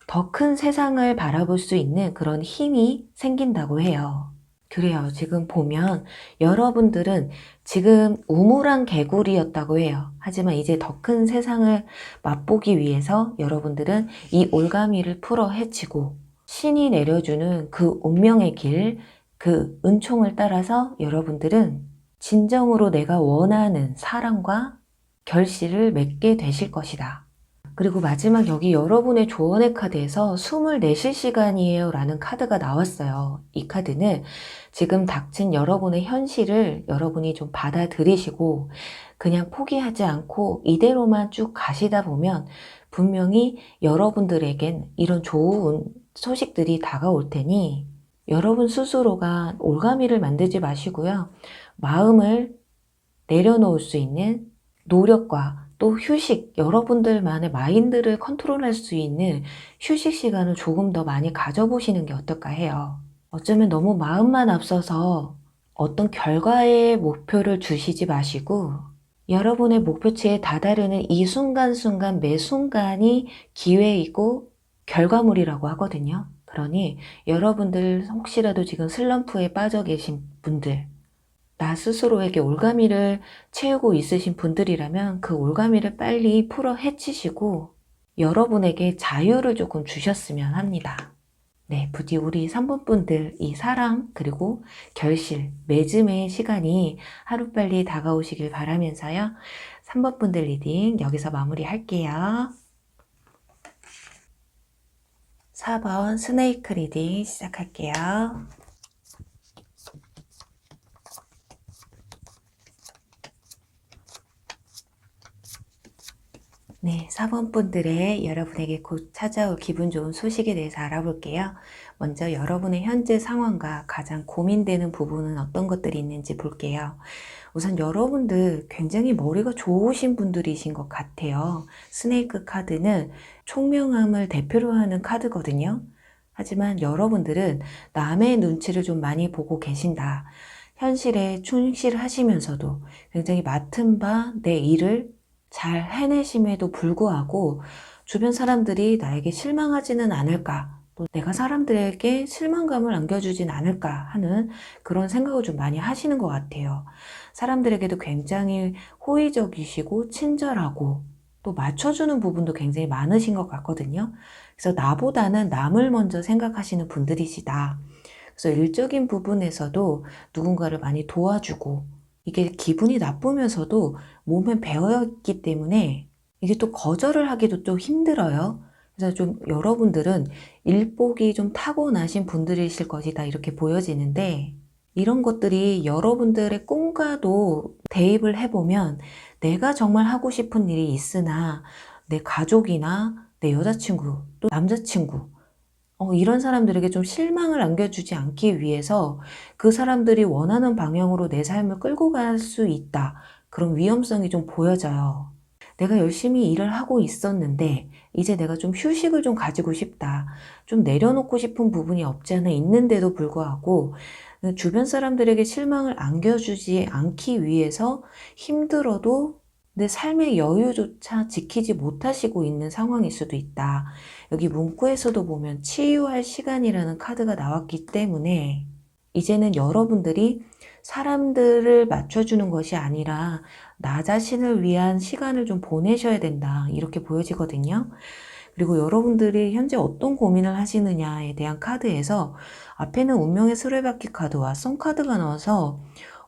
Speaker 1: 더 큰 세상을 바라볼 수 있는 그런 힘이 생긴다고 해요. 그래요. 지금 보면 여러분들은 지금 우물안 개구리였다고 해요. 하지만 이제 더 큰 세상을 맛보기 위해서 여러분들은 이 올가미를 풀어 헤치고 신이 내려주는 그 운명의 길, 그 은총을 따라서 여러분들은 진정으로 내가 원하는 사랑과 결실을 맺게 되실 것이다. 그리고 마지막 여기 여러분의 조언의 카드에서 숨을 내쉴 시간이에요 라는 카드가 나왔어요. 이 카드는 지금 닥친 여러분의 현실을 여러분이 좀 받아들이시고 그냥 포기하지 않고 이대로만 쭉 가시다 보면 분명히 여러분들에겐 이런 좋은 소식들이 다가올 테니 여러분 스스로가 올가미를 만들지 마시고요. 마음을 내려놓을 수 있는 노력과 또 휴식, 여러분들만의 마인드를 컨트롤할 수 있는 휴식 시간을 조금 더 많이 가져보시는 게 어떨까 해요. 어쩌면 너무 마음만 앞서서 어떤 결과의 목표를 두시지 마시고 여러분의 목표치에 다다르는 이 순간순간 매 순간이 기회이고 결과물이라고 하거든요. 그러니 여러분들 혹시라도 지금 슬럼프에 빠져 계신 분들, 나 스스로에게 올가미를 채우고 있으신 분들이라면 그 올가미를 빨리 풀어 헤치시고 여러분에게 자유를 조금 주셨으면 합니다. 네, 부디 우리 3번 분들 이 사랑 그리고 결실, 맺음의 시간이 하루빨리 다가오시길 바라면서요. 3번 분들 리딩 여기서 마무리할게요. 4번 스네이크 리딩 시작할게요. 네, 4번 분들의 여러분에게 곧 찾아올 기분 좋은 소식에 대해서 알아볼게요. 먼저 여러분의 현재 상황과 가장 고민되는 부분은 어떤 것들이 있는지 볼게요. 우선 여러분들 굉장히 머리가 좋으신 분들이신 것 같아요. 스네이크 카드는 총명함을 대표로 하는 카드거든요. 하지만 여러분들은 남의 눈치를 좀 많이 보고 계신다. 현실에 충실하시면서도 굉장히 맡은 바 내 일을 잘 해내심에도 불구하고 주변 사람들이 나에게 실망하지는 않을까, 또 내가 사람들에게 실망감을 안겨주진 않을까 하는 그런 생각을 좀 많이 하시는 것 같아요. 사람들에게도 굉장히 호의적이시고 친절하고 또 맞춰주는 부분도 굉장히 많으신 것 같거든요. 그래서 나보다는 남을 먼저 생각하시는 분들이시다. 그래서 일적인 부분에서도 누군가를 많이 도와주고 이게 기분이 나쁘면서도 몸에 배어있기 때문에 이게 또 거절을 하기도 좀 힘들어요. 그래서 좀 여러분들은 일복이 좀 타고나신 분들이실 것이다 이렇게 보여지는데 이런 것들이 여러분들의 꿈과도 대입을 해보면 내가 정말 하고 싶은 일이 있으나 내 가족이나 내 여자친구, 또 남자친구, 이런 사람들에게 좀 실망을 안겨주지 않기 위해서 그 사람들이 원하는 방향으로 내 삶을 끌고 갈 수 있다. 그런 위험성이 좀 보여져요. 내가 열심히 일을 하고 있었는데 이제 내가 좀 휴식을 좀 가지고 싶다. 좀 내려놓고 싶은 부분이 없지 않아 있는데도 불구하고 주변 사람들에게 실망을 안겨주지 않기 위해서 힘들어도 내 삶의 여유조차 지키지 못하시고 있는 상황일 수도 있다. 여기 문구에서도 보면 치유할 시간이라는 카드가 나왔기 때문에 이제는 여러분들이 사람들을 맞춰주는 것이 아니라 나 자신을 위한 시간을 좀 보내셔야 된다. 이렇게 보여지거든요. 그리고 여러분들이 현재 어떤 고민을 하시느냐에 대한 카드에서 앞에는 운명의 수레바퀴 카드와 송 카드가 나와서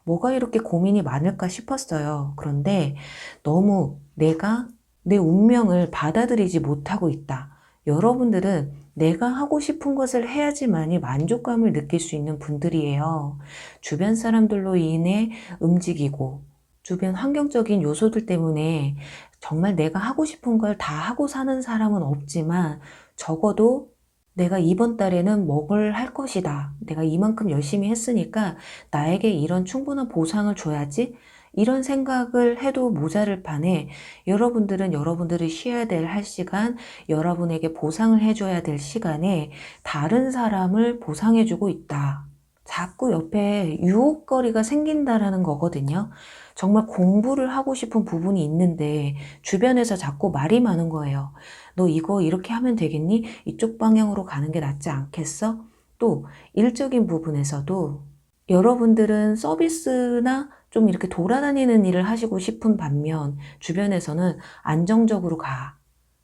Speaker 1: 뭐가 이렇게 고민이 많을까 싶었어요. 그런데 너무 내가 내 운명을 받아들이지 못하고 있다. 여러분들은 내가 하고 싶은 것을 해야지만이 만족감을 느낄 수 있는 분들이에요. 주변 사람들로 인해 움직이고 주변 환경적인 요소들 때문에 정말 내가 하고 싶은 걸 다 하고 사는 사람은 없지만 적어도 내가 이번 달에는 뭐를 할 것이다. 내가 이만큼 열심히 했으니까 나에게 이런 충분한 보상을 줘야지. 이런 생각을 해도 모자랄 판에 여러분들은 여러분들이 쉬어야 될 할 시간, 여러분에게 보상을 해줘야 될 시간에 다른 사람을 보상해주고 있다. 자꾸 옆에 유혹거리가 생긴다라는 거거든요. 정말 공부를 하고 싶은 부분이 있는데 주변에서 자꾸 말이 많은 거예요. 너 이거 이렇게 하면 되겠니? 이쪽 방향으로 가는 게 낫지 않겠어? 또 일적인 부분에서도 여러분들은 서비스나 좀 이렇게 돌아다니는 일을 하시고 싶은 반면 주변에서는 안정적으로 가.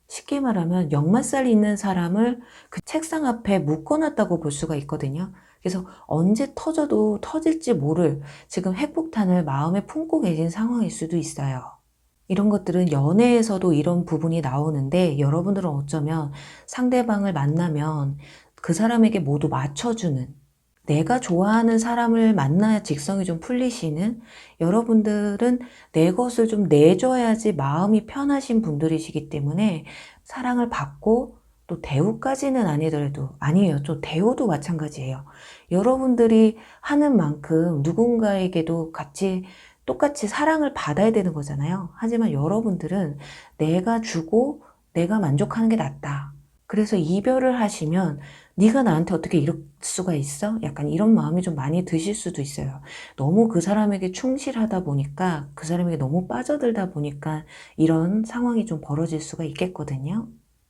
Speaker 1: 쉽게 말하면 역마살 있는 사람을 그 책상 앞에 묶어놨다고 볼 수가 있거든요. 그래서 언제 터져도 터질지 모를 지금 핵폭탄을 마음에 품고 계신 상황일 수도 있어요. 이런 것들은 연애에서도 이런 부분이 나오는데 여러분들은 어쩌면 상대방을 만나면 그 사람에게 모두 맞춰주는 내가 좋아하는 사람을 만나야 직성이 좀 풀리시는 여러분들은 내 것을 좀 내줘야지 마음이 편하신 분들이시기 때문에 사랑을 받고 또 대우까지는 아니더라도 아니에요. 또 대우도 마찬가지예요. 여러분들이 하는 만큼 누군가에게도 똑같이 사랑을 받아야 되는 거잖아요. 하지만 여러분들은 내가 주고 내가 만족하는 게 낫다. 그래서 이별을 하시면 네가 나한테 어떻게 이럴 수가 있어? 약간 이런 마음이 좀 많이 드실 수도 있어요. 너무 그 사람에게 충실하다 보니까 그 사람에게 너무 빠져들다 보니까 이런 상황이 좀 벌어질 수가 있겠거든요.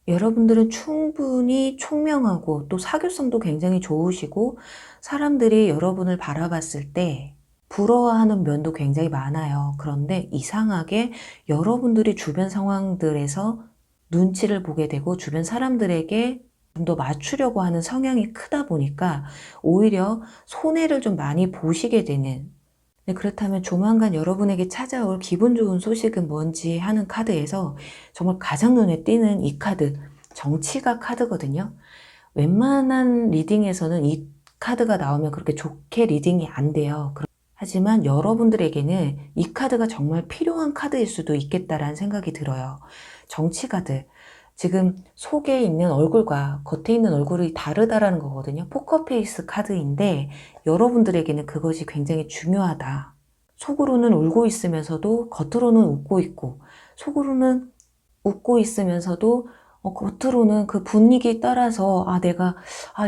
Speaker 1: 여러분들은 충분히 총명하고 또 사교성도 굉장히 좋으시고 사람들이 여러분을 바라봤을 때 부러워하는 면도 굉장히 많아요. 그런데 이상하게 여러분들이 주변 상황들에서 눈치를 보게 되고 주변 사람들에게 좀 더 맞추려고 하는 성향이 크다 보니까 오히려 손해를 좀 많이 보시게 되는 네, 그렇다면 조만간 여러분에게 찾아올 기분 좋은 소식은 뭔지 하는 카드에서 정말 가장 눈에 띄는 이 카드 정치가 카드거든요. 웬만한 리딩에서는 이 카드가 나오면 그렇게 좋게 리딩이 안 돼요. 하지만 여러분들에게는 이 카드가 정말 필요한 카드일 수도 있겠다라는 생각이 들어요. 정치 카드. 지금 속에 있는 얼굴과 겉에 있는 얼굴이 다르다라는 거거든요. 포커페이스 카드인데 여러분들에게는 그것이 굉장히 중요하다. 속으로는 울고 있으면서도 겉으로는 웃고 있고 속으로는 웃고 있으면서도 겉으로는 그 분위기에 따라서 내가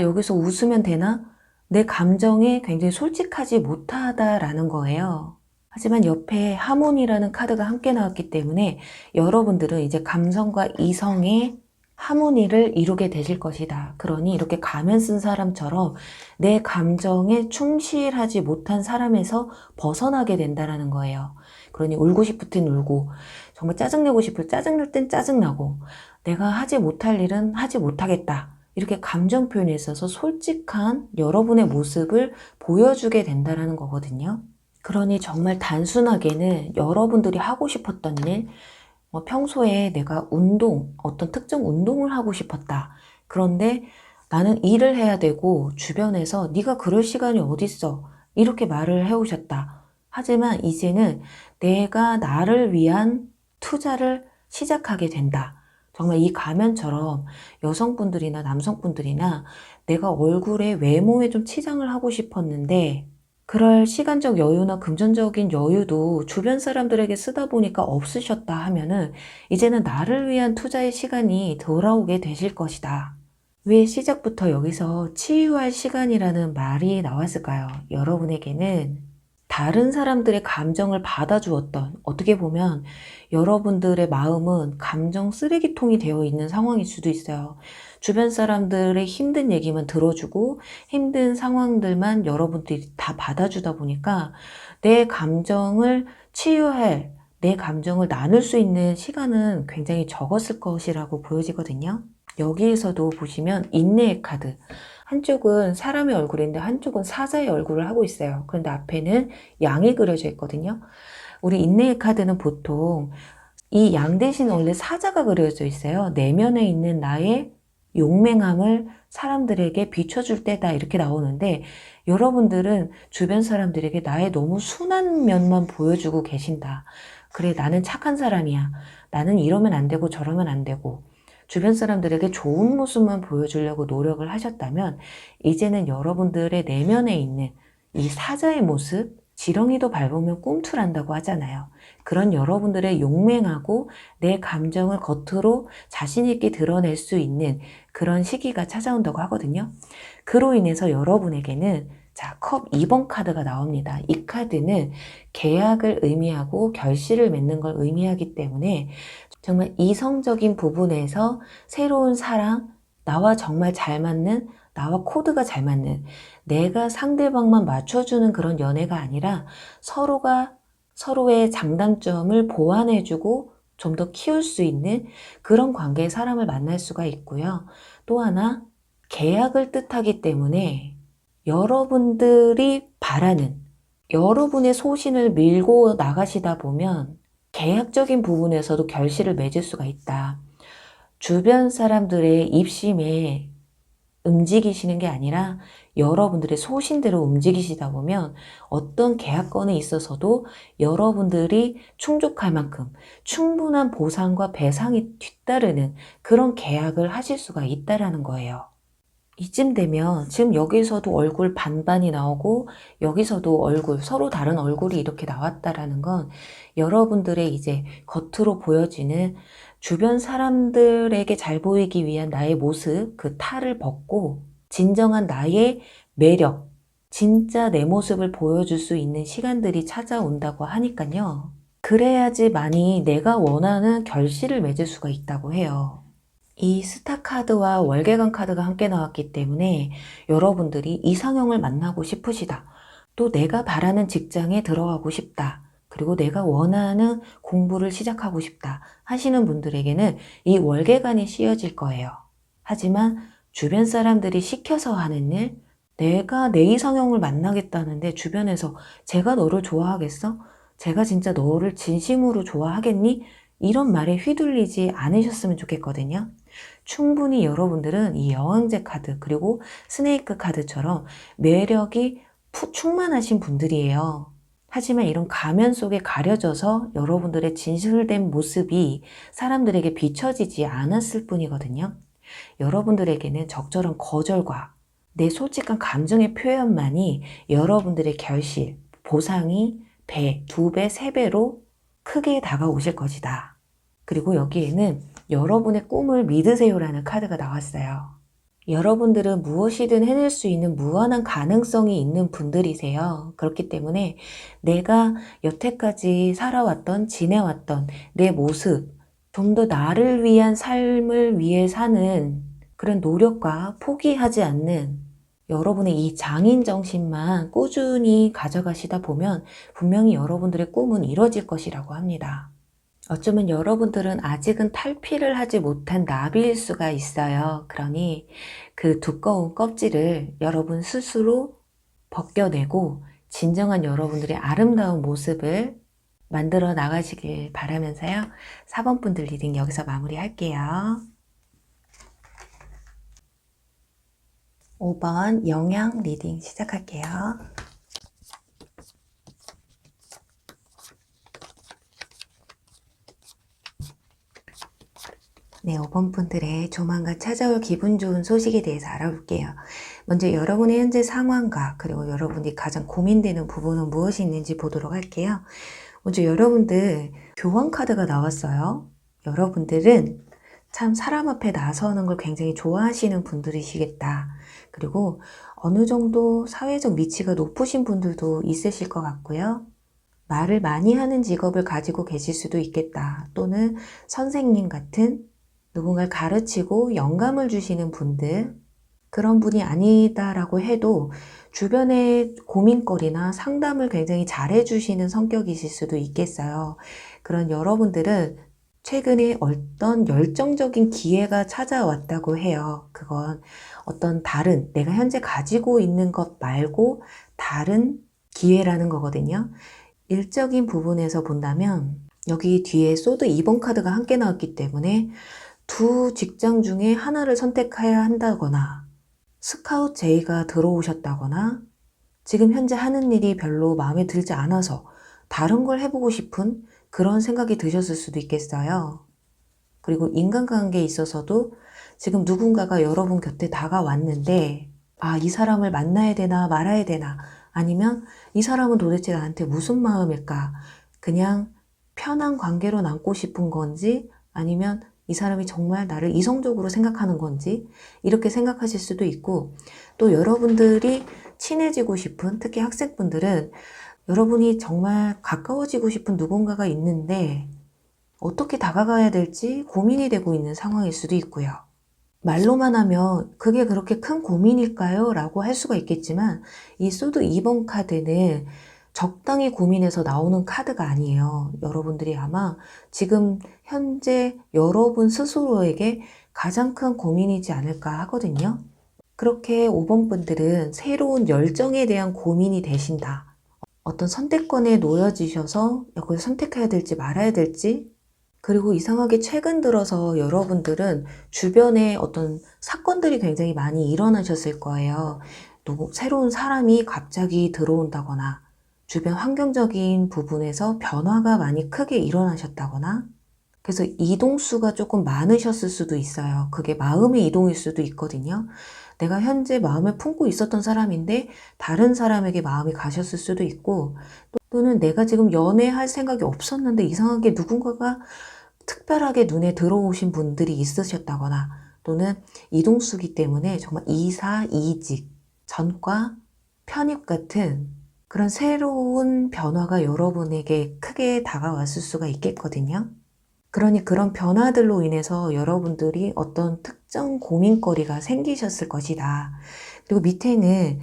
Speaker 1: 여기서 웃으면 되나? 내 감정에 굉장히 솔직하지 못하다라는 거예요. 하지만 옆에 하모니라는 카드가 함께 나왔기 때문에 여러분들은 이제 감성과 이성의 하모니를 이루게 되실 것이다. 그러니 이렇게 가면 쓴 사람처럼 내 감정에 충실하지 못한 사람에서 벗어나게 된다는 거예요. 그러니 울고 싶을 땐 울고 정말 짜증내고 싶을 짜증날 땐 짜증나고 내가 하지 못할 일은 하지 못하겠다. 이렇게 감정 표현에 있어서 솔직한 여러분의 모습을 보여주게 된다는 거거든요. 그러니 정말 단순하게는 여러분들이 하고 싶었던 일, 평소에 내가 어떤 특정 운동을 하고 싶었다. 그런데 나는 일을 해야 되고 주변에서 네가 그럴 시간이 어딨어. 이렇게 말을 해오셨다. 하지만 이제는 내가 나를 위한 투자를 시작하게 된다. 정말 이 가면처럼 여성분들이나 남성분들이나 내가 얼굴에 외모에 좀 치장을 하고 싶었는데 그럴 시간적 여유나 금전적인 여유도 주변 사람들에게 쓰다 보니까 없으셨다 하면은 이제는 나를 위한 투자의 시간이 돌아오게 되실 것이다. 왜 시작부터 여기서 치유할 시간이라는 말이 나왔을까요? 여러분에게는 다른 사람들의 감정을 받아주었던, 어떻게 보면 여러분들의 마음은 감정 쓰레기통이 되어 있는 상황일 수도 있어요. 주변 사람들의 힘든 얘기만 들어주고 힘든 상황들만 여러분들이 다 받아주다 보니까 내 감정을 치유할, 내 감정을 나눌 수 있는 시간은 굉장히 적었을 것이라고 보여지거든요. 여기에서도 보시면 인내의 카드, 한쪽은 사람의 얼굴인데 한쪽은 사자의 얼굴을 하고 있어요. 그런데 앞에는 양이 그려져 있거든요. 우리 인내의 카드는 보통 이 양 대신 원래 사자가 그려져 있어요. 내면에 있는 나의 용맹함을 사람들에게 비춰줄 때다 이렇게 나오는데 여러분들은 주변 사람들에게 나의 너무 순한 면만 보여주고 계신다. 그래, 나는 착한 사람이야. 나는 이러면 안 되고 저러면 안 되고. 주변 사람들에게 좋은 모습만 보여주려고 노력을 하셨다면 이제는 여러분들의 내면에 있는 이 사자의 모습, 지렁이도 밟으면 꿈틀한다고 하잖아요. 그런 여러분들의 용맹하고 내 감정을 겉으로 자신 있게 드러낼 수 있는 그런 시기가 찾아온다고 하거든요. 그로 인해서 여러분에게는 자, 컵 2번 카드가 나옵니다. 이 카드는 계약을 의미하고 결실을 맺는 걸 의미하기 때문에 정말 이성적인 부분에서 새로운 사랑, 나와 정말 잘 맞는, 나와 코드가 잘 맞는, 내가 상대방만 맞춰주는 그런 연애가 아니라 서로가 서로의 장단점을 보완해주고 좀 더 키울 수 있는 그런 관계의 사람을 만날 수가 있고요. 또 하나, 계약을 뜻하기 때문에 여러분들이 바라는, 여러분의 소신을 밀고 나가시다 보면 계약적인 부분에서도 결실을 맺을 수가 있다. 주변 사람들의 입심에 움직이시는 게 아니라 여러분들의 소신대로 움직이시다 보면 어떤 계약건에 있어서도 여러분들이 충족할 만큼 충분한 보상과 배상이 뒤따르는 그런 계약을 하실 수가 있다라는 거예요. 이쯤 되면 지금 여기서도 얼굴 반반이 나오고 여기서도 얼굴, 서로 다른 얼굴이 이렇게 나왔다라는 건 여러분들의 이제 겉으로 보여지는 주변 사람들에게 잘 보이기 위한 나의 모습, 그 탈을 벗고 진정한 나의 매력, 진짜 내 모습을 보여줄 수 있는 시간들이 찾아온다고 하니까요. 그래야지만이 내가 원하는 결실을 맺을 수가 있다고 해요. 이 스타 카드와 월계관 카드가 함께 나왔기 때문에 여러분들이 이상형을 만나고 싶으시다. 또 내가 바라는 직장에 들어가고 싶다. 그리고 내가 원하는 공부를 시작하고 싶다 하시는 분들에게는 이 월계관이 씌워질 거예요. 하지만 주변 사람들이 시켜서 하는 일, 내가 내 이상형을 만나겠다는데 주변에서 제가 너를 좋아하겠어? 제가 진짜 너를 진심으로 좋아하겠니? 이런 말에 휘둘리지 않으셨으면 좋겠거든요. 충분히 여러분들은 이 여왕제 카드 그리고 스네이크 카드처럼 매력이 충만하신 분들이에요. 하지만 이런 가면 속에 가려져서 여러분들의 진실된 모습이 사람들에게 비춰지지 않았을 뿐이거든요. 여러분들에게는 적절한 거절과 내 솔직한 감정의 표현만이 여러분들의 결실, 보상이 배, 2배, 3배로 크게 다가오실 것이다. 그리고 여기에는 여러분의 꿈을 믿으세요라는 카드가 나왔어요. 여러분들은 무엇이든 해낼 수 있는 무한한 가능성이 있는 분들이세요. 그렇기 때문에 내가 여태까지 살아왔던, 지내왔던 내 모습, 좀 더 나를 위한 삶을 위해 사는 그런 노력과 포기하지 않는 여러분의 이 장인 정신만 꾸준히 가져가시다 보면 분명히 여러분들의 꿈은 이루어질 것이라고 합니다. 어쩌면 여러분들은 아직은 탈피를 하지 못한 나비일 수가 있어요. 그러니 그 두꺼운 껍질을 여러분 스스로 벗겨내고 진정한 여러분들의 아름다운 모습을 만들어 나가시길 바라면서요. 4번 분들 리딩 여기서 마무리할게요. 5번 영양 리딩 시작할게요. 네, 5번 분들의 조만간 찾아올 기분 좋은 소식에 대해서 알아볼게요. 먼저 여러분의 현재 상황과 그리고 여러분이 가장 고민되는 부분은 무엇이 있는지 보도록 할게요. 먼저 여러분들 교환 카드가 나왔어요. 여러분들은 참 사람 앞에 나서는 걸 굉장히 좋아하시는 분들이시겠다. 그리고 어느 정도 사회적 위치가 높으신 분들도 있으실 것 같고요. 말을 많이 하는 직업을 가지고 계실 수도 있겠다. 또는 선생님 같은 누군가를 가르치고 영감을 주시는 분들, 그런 분이 아니다라고 해도 주변의 고민거리나 상담을 굉장히 잘해주시는 성격이실 수도 있겠어요. 그런 여러분들은 최근에 어떤 열정적인 기회가 찾아왔다고 해요. 그건 어떤 다른, 내가 현재 가지고 있는 것 말고 다른 기회라는 거거든요. 일적인 부분에서 본다면 여기 뒤에 소드 2번 카드가 함께 나왔기 때문에 두 직장 중에 하나를 선택해야 한다거나 스카웃 제의가 들어오셨다거나 지금 현재 하는 일이 별로 마음에 들지 않아서 다른 걸 해보고 싶은 그런 생각이 드셨을 수도 있겠어요. 그리고 인간관계에 있어서도 지금 누군가가 여러분 곁에 다가왔는데 이 사람을 만나야 되나 말아야 되나, 아니면 이 사람은 도대체 나한테 무슨 마음일까, 그냥 편한 관계로 남고 싶은 건지 아니면 이 사람이 정말 나를 이성적으로 생각하는 건지 이렇게 생각하실 수도 있고, 또 여러분들이 친해지고 싶은, 특히 학생분들은 여러분이 정말 가까워지고 싶은 누군가가 있는데 어떻게 다가가야 될지 고민이 되고 있는 상황일 수도 있고요. 말로만 하면 그게 그렇게 큰 고민일까요? 라고 할 수가 있겠지만 이 소드 2번 카드는 적당히 고민해서 나오는 카드가 아니에요. 여러분들이 아마 지금 현재 여러분 스스로에게 가장 큰 고민이지 않을까 하거든요. 그렇게 5번 분들은 새로운 열정에 대한 고민이 되신다. 어떤 선택권에 놓여지셔서 이걸 선택해야 될지 말아야 될지, 그리고 이상하게 최근 들어서 여러분들은 주변에 어떤 사건들이 굉장히 많이 일어나셨을 거예요. 또 새로운 사람이 갑자기 들어온다거나 주변 환경적인 부분에서 변화가 많이 크게 일어나셨다거나, 그래서 이동수가 조금 많으셨을 수도 있어요. 그게 마음의 이동일 수도 있거든요. 내가 현재 마음을 품고 있었던 사람인데 다른 사람에게 마음이 가셨을 수도 있고, 또는 내가 지금 연애할 생각이 없었는데 이상하게 누군가가 특별하게 눈에 들어오신 분들이 있으셨다거나, 또는 이동수기 때문에 정말 이사, 이직, 전과, 편입 같은 그런 새로운 변화가 여러분에게 크게 다가왔을 수가 있겠거든요. 그러니 그런 변화들로 인해서 여러분들이 어떤 특정 고민거리가 생기셨을 것이다. 그리고 밑에는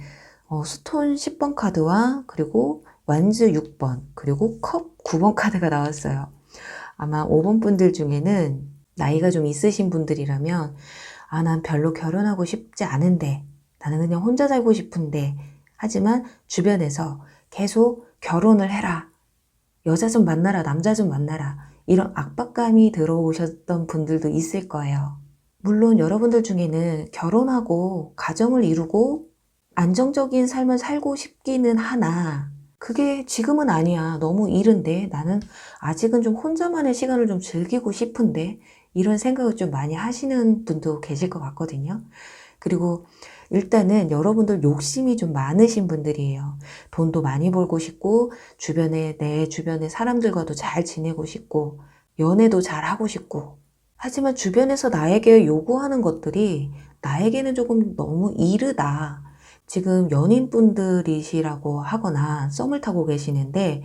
Speaker 1: 스톤 10번 카드와 그리고 완즈 6번, 그리고 컵 9번 카드가 나왔어요. 아마 5번 분들 중에는 나이가 좀 있으신 분들이라면 난 별로 결혼하고 싶지 않은데, 나는 그냥 혼자 살고 싶은데, 하지만 주변에서 계속 결혼을 해라, 여자 좀 만나라, 남자 좀 만나라, 이런 압박감이 들어오셨던 분들도 있을 거예요. 물론 여러분들 중에는 결혼하고 가정을 이루고 안정적인 삶을 살고 싶기는 하나 그게 지금은 아니야, 너무 이른데, 나는 아직은 좀 혼자만의 시간을 좀 즐기고 싶은데, 이런 생각을 좀 많이 하시는 분도 계실 것 같거든요. 그리고 일단은 여러분들 욕심이 좀 많으신 분들이에요. 돈도 많이 벌고 싶고, 내 주변의 사람들과도 잘 지내고 싶고, 연애도 잘 하고 싶고, 하지만 주변에서 나에게 요구하는 것들이 나에게는 조금 너무 이르다. 지금 연인분들이시라고 하거나 썸을 타고 계시는데,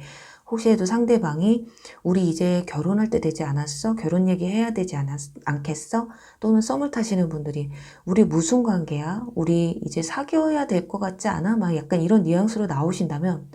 Speaker 1: 혹시라도 상대방이 우리 이제 결혼할 때 되지 않았어? 결혼 얘기해야 되지 않겠어? 또는 썸을 타시는 분들이 우리 무슨 관계야? 우리 이제 사귀어야 될 것 같지 않아? 막 약간 이런 뉘앙스로 나오신다면,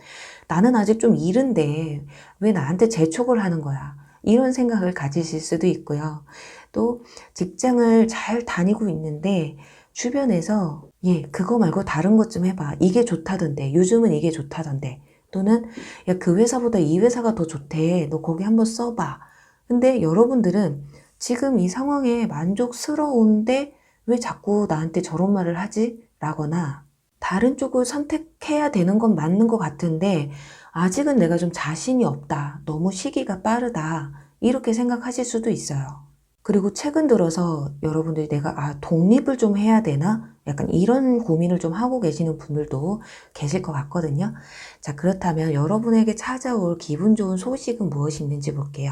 Speaker 1: 나는 아직 좀 이른데 왜 나한테 재촉을 하는 거야? 이런 생각을 가지실 수도 있고요. 또 직장을 잘 다니고 있는데 주변에서 그거 말고 다른 것 좀 해봐, 이게 좋다던데, 요즘은 이게 좋다던데, 또는 야, 그 회사보다 이 회사가 더 좋대, 너 거기 한번 써봐. 근데 여러분들은 지금 이 상황에 만족스러운데 왜 자꾸 나한테 저런 말을 하지? 라거나, 다른 쪽을 선택해야 되는 건 맞는 것 같은데 아직은 내가 좀 자신이 없다, 너무 시기가 빠르다, 이렇게 생각하실 수도 있어요. 그리고 최근 들어서 여러분들이 내가 독립을 좀 해야 되나? 약간 이런 고민을 좀 하고 계시는 분들도 계실 것 같거든요. 자, 그렇다면 여러분에게 찾아올 기분 좋은 소식은 무엇이 있는지 볼게요.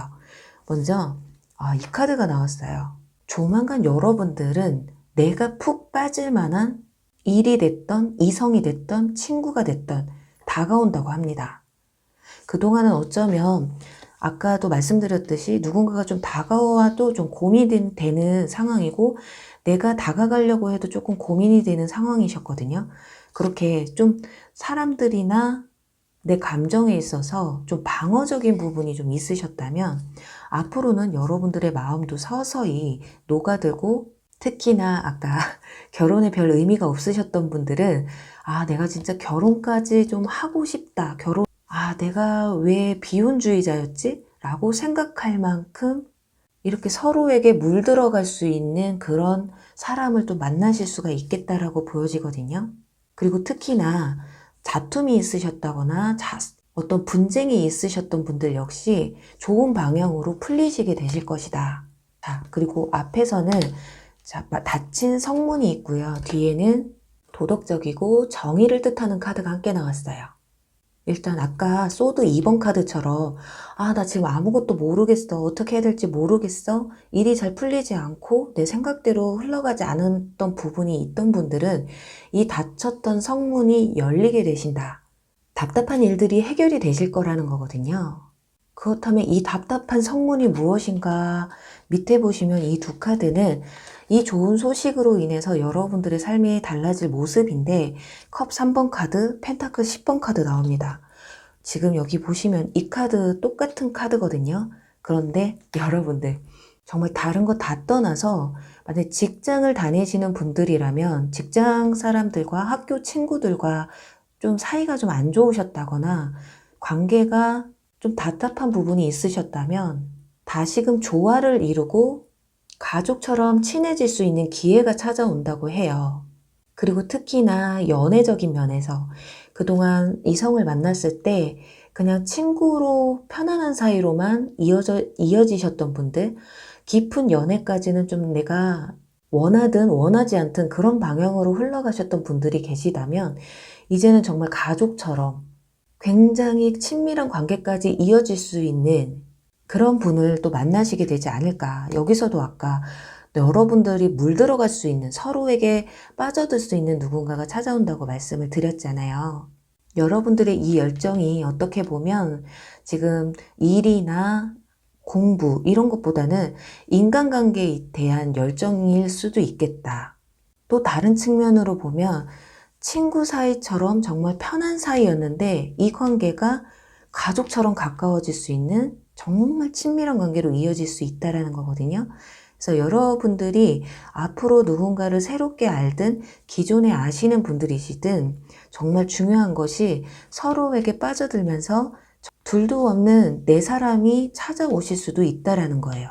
Speaker 1: 먼저 이 카드가 나왔어요. 조만간 여러분들은 내가 푹 빠질 만한 일이 됐던, 이성이 됐던, 친구가 됐던 다가온다고 합니다. 그동안은 어쩌면 아까도 말씀드렸듯이 누군가가 좀 다가와도 좀 고민이 되는 상황이고 내가 다가가려고 해도 조금 고민이 되는 상황이셨거든요. 그렇게 좀 사람들이나 내 감정에 있어서 좀 방어적인 부분이 좀 있으셨다면 앞으로는 여러분들의 마음도 서서히 녹아들고 특히나 아까 결혼에 별 의미가 없으셨던 분들은 내가 진짜 결혼까지 좀 하고 싶다. 내가 왜 비혼주의자였지? 라고 생각할 만큼 이렇게 서로에게 물들어갈 수 있는 그런 사람을 또 만나실 수가 있겠다라고 보여지거든요. 그리고 특히나 다툼이 있으셨다거나 어떤 분쟁이 있으셨던 분들 역시 좋은 방향으로 풀리시게 되실 것이다. 자, 그리고 앞에서는 닫힌 성문이 있고요. 뒤에는 도덕적이고 정의를 뜻하는 카드가 함께 나왔어요. 일단 아까 소드 2번 카드처럼 나 지금 아무것도 모르겠어. 어떻게 해야 될지 모르겠어. 일이 잘 풀리지 않고 내 생각대로 흘러가지 않았던 부분이 있던 분들은 이 닫혔던 성문이 열리게 되신다. 답답한 일들이 해결이 되실 거라는 거거든요. 그렇다면 이 답답한 성문이 무엇인가? 밑에 보시면 이 두 카드는 이 좋은 소식으로 인해서 여러분들의 삶이 달라질 모습인데 컵 3번 카드, 펜타클 10번 카드 나옵니다. 지금 여기 보시면 이 카드 똑같은 카드거든요. 그런데 여러분들 정말 다른 거 다 떠나서 만약 직장을 다니시는 분들이라면 직장 사람들과 학교 친구들과 좀 사이가 좀 안 좋으셨다거나 관계가 좀 답답한 부분이 있으셨다면 다시금 조화를 이루고 가족처럼 친해질 수 있는 기회가 찾아온다고 해요. 그리고 특히나 연애적인 면에서 그동안 이성을 만났을 때 그냥 친구로 편안한 사이로만 이어지셨던 분들, 깊은 연애까지는 좀 내가 원하든 원하지 않든 그런 방향으로 흘러가셨던 분들이 계시다면 이제는 정말 가족처럼 굉장히 친밀한 관계까지 이어질 수 있는 그런 분을 또 만나시게 되지 않을까. 여기서도 아까 여러분들이 물들어갈 수 있는 서로에게 빠져들 수 있는 누군가가 찾아온다고 말씀을 드렸잖아요. 여러분들의 이 열정이 어떻게 보면 지금 일이나 공부 이런 것보다는 인간관계에 대한 열정일 수도 있겠다. 또 다른 측면으로 보면 친구 사이처럼 정말 편한 사이였는데 이 관계가 가족처럼 가까워질 수 있는 정말 친밀한 관계로 이어질 수 있다는 거거든요. 그래서 여러분들이 앞으로 누군가를 새롭게 알든 기존에 아시는 분들이시든 정말 중요한 것이 서로에게 빠져들면서 둘도 없는 내 사람이 찾아오실 수도 있다는 거예요.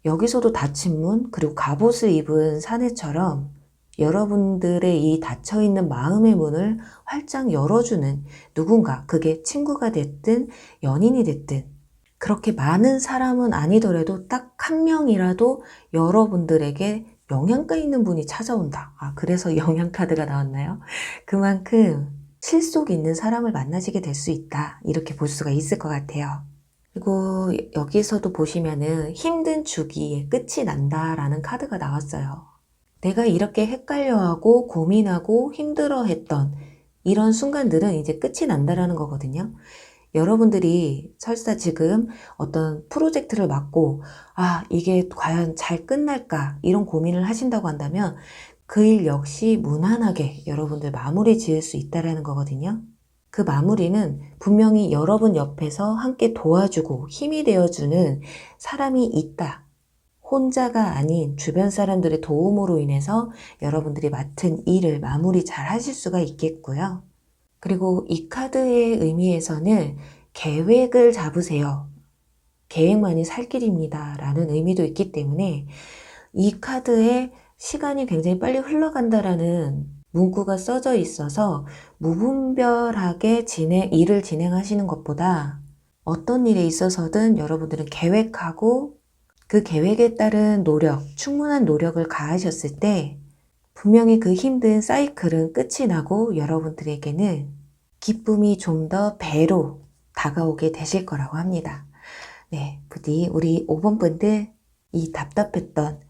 Speaker 1: 여기서도 닫힌 문 그리고 갑옷을 입은 사내처럼 여러분들의 이 닫혀있는 마음의 문을 활짝 열어주는 누군가, 그게 친구가 됐든 연인이 됐든 그렇게 많은 사람은 아니더라도 딱 한 명이라도 여러분들에게 영향가 있는 분이 찾아온다. 그래서 영향카드가 나왔나요? 그만큼 실속 있는 사람을 만나시게 될 수 있다. 이렇게 볼 수가 있을 것 같아요. 그리고 여기서도 보시면은 힘든 주기에 끝이 난다라는 카드가 나왔어요. 내가 이렇게 헷갈려하고 고민하고 힘들어했던 이런 순간들은 이제 끝이 난다라는 거거든요. 여러분들이 설사 지금 어떤 프로젝트를 맡고 이게 과연 잘 끝날까 이런 고민을 하신다고 한다면 그 일 역시 무난하게 여러분들 마무리 지을 수 있다라는 거거든요. 그 마무리는 분명히 여러분 옆에서 함께 도와주고 힘이 되어주는 사람이 있다. 혼자가 아닌 주변 사람들의 도움으로 인해서 여러분들이 맡은 일을 마무리 잘 하실 수가 있겠고요. 그리고 이 카드의 의미에서는 계획을 잡으세요. 계획만이 살 길입니다. 라는 의미도 있기 때문에 이 카드에 시간이 굉장히 빨리 흘러간다라는 문구가 써져 있어서 무분별하게 일을 진행하시는 것보다 어떤 일에 있어서든 여러분들은 계획하고 그 계획에 따른 노력, 충분한 노력을 가하셨을 때 분명히 그 힘든 사이클은 끝이 나고 여러분들에게는 기쁨이 좀 더 배로 다가오게 되실 거라고 합니다. 네, 부디 우리 5번 분들 이 답답했던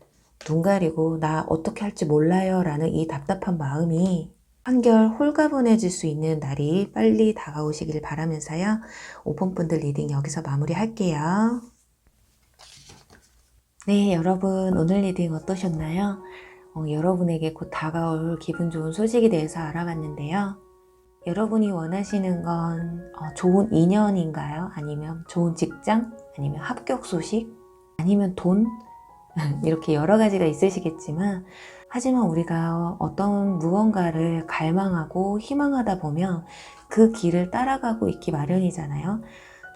Speaker 1: 눈 가리고 나 어떻게 할지 몰라요 라는 이 답답한 마음이 한결 홀가분해질 수 있는 날이 빨리 다가오시길 바라면서요. 5번 분들 리딩 여기서 마무리할게요. 네, 여러분 오늘 리딩 어떠셨나요? 여러분에게 곧 다가올 기분 좋은 소식에 대해서 알아봤는데요. 여러분이 원하시는 건 좋은 인연인가요? 아니면 좋은 직장? 아니면 합격 소식? 아니면 돈? 이렇게 여러 가지가 있으시겠지만 하지만 우리가 어떤 무언가를 갈망하고 희망하다 보면 그 길을 따라가고 있기 마련이잖아요.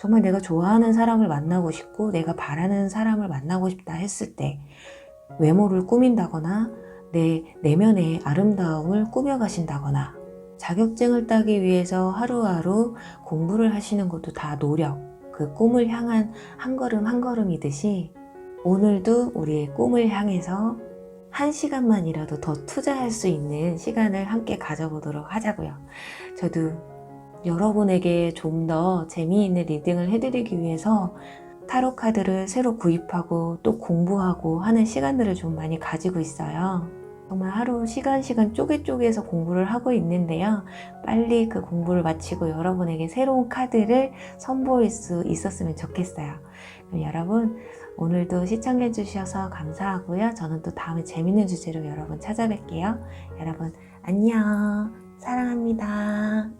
Speaker 1: 정말 내가 좋아하는 사람을 만나고 싶고 내가 바라는 사람을 만나고 싶다 했을 때 외모를 꾸민다거나 내 내면의 아름다움을 꾸며가신다거나 자격증을 따기 위해서 하루하루 공부를 하시는 것도 다 노력, 그 꿈을 향한 한 걸음 한 걸음이듯이 오늘도 우리의 꿈을 향해서 한 시간만이라도 더 투자할 수 있는 시간을 함께 가져보도록 하자고요. 저도 여러분에게 좀 더 재미있는 리딩을 해드리기 위해서 타로 카드를 새로 구입하고 또 공부하고 하는 시간들을 좀 많이 가지고 있어요. 정말 하루 시간 쪼개서 공부를 하고 있는데요. 빨리 그 공부를 마치고 여러분에게 새로운 카드를 선보일 수 있었으면 좋겠어요. 그럼 여러분 오늘도 시청해 주셔서 감사하고요. 저는 또 다음에 재밌는 주제로 여러분 찾아뵐게요. 여러분 안녕. 사랑합니다.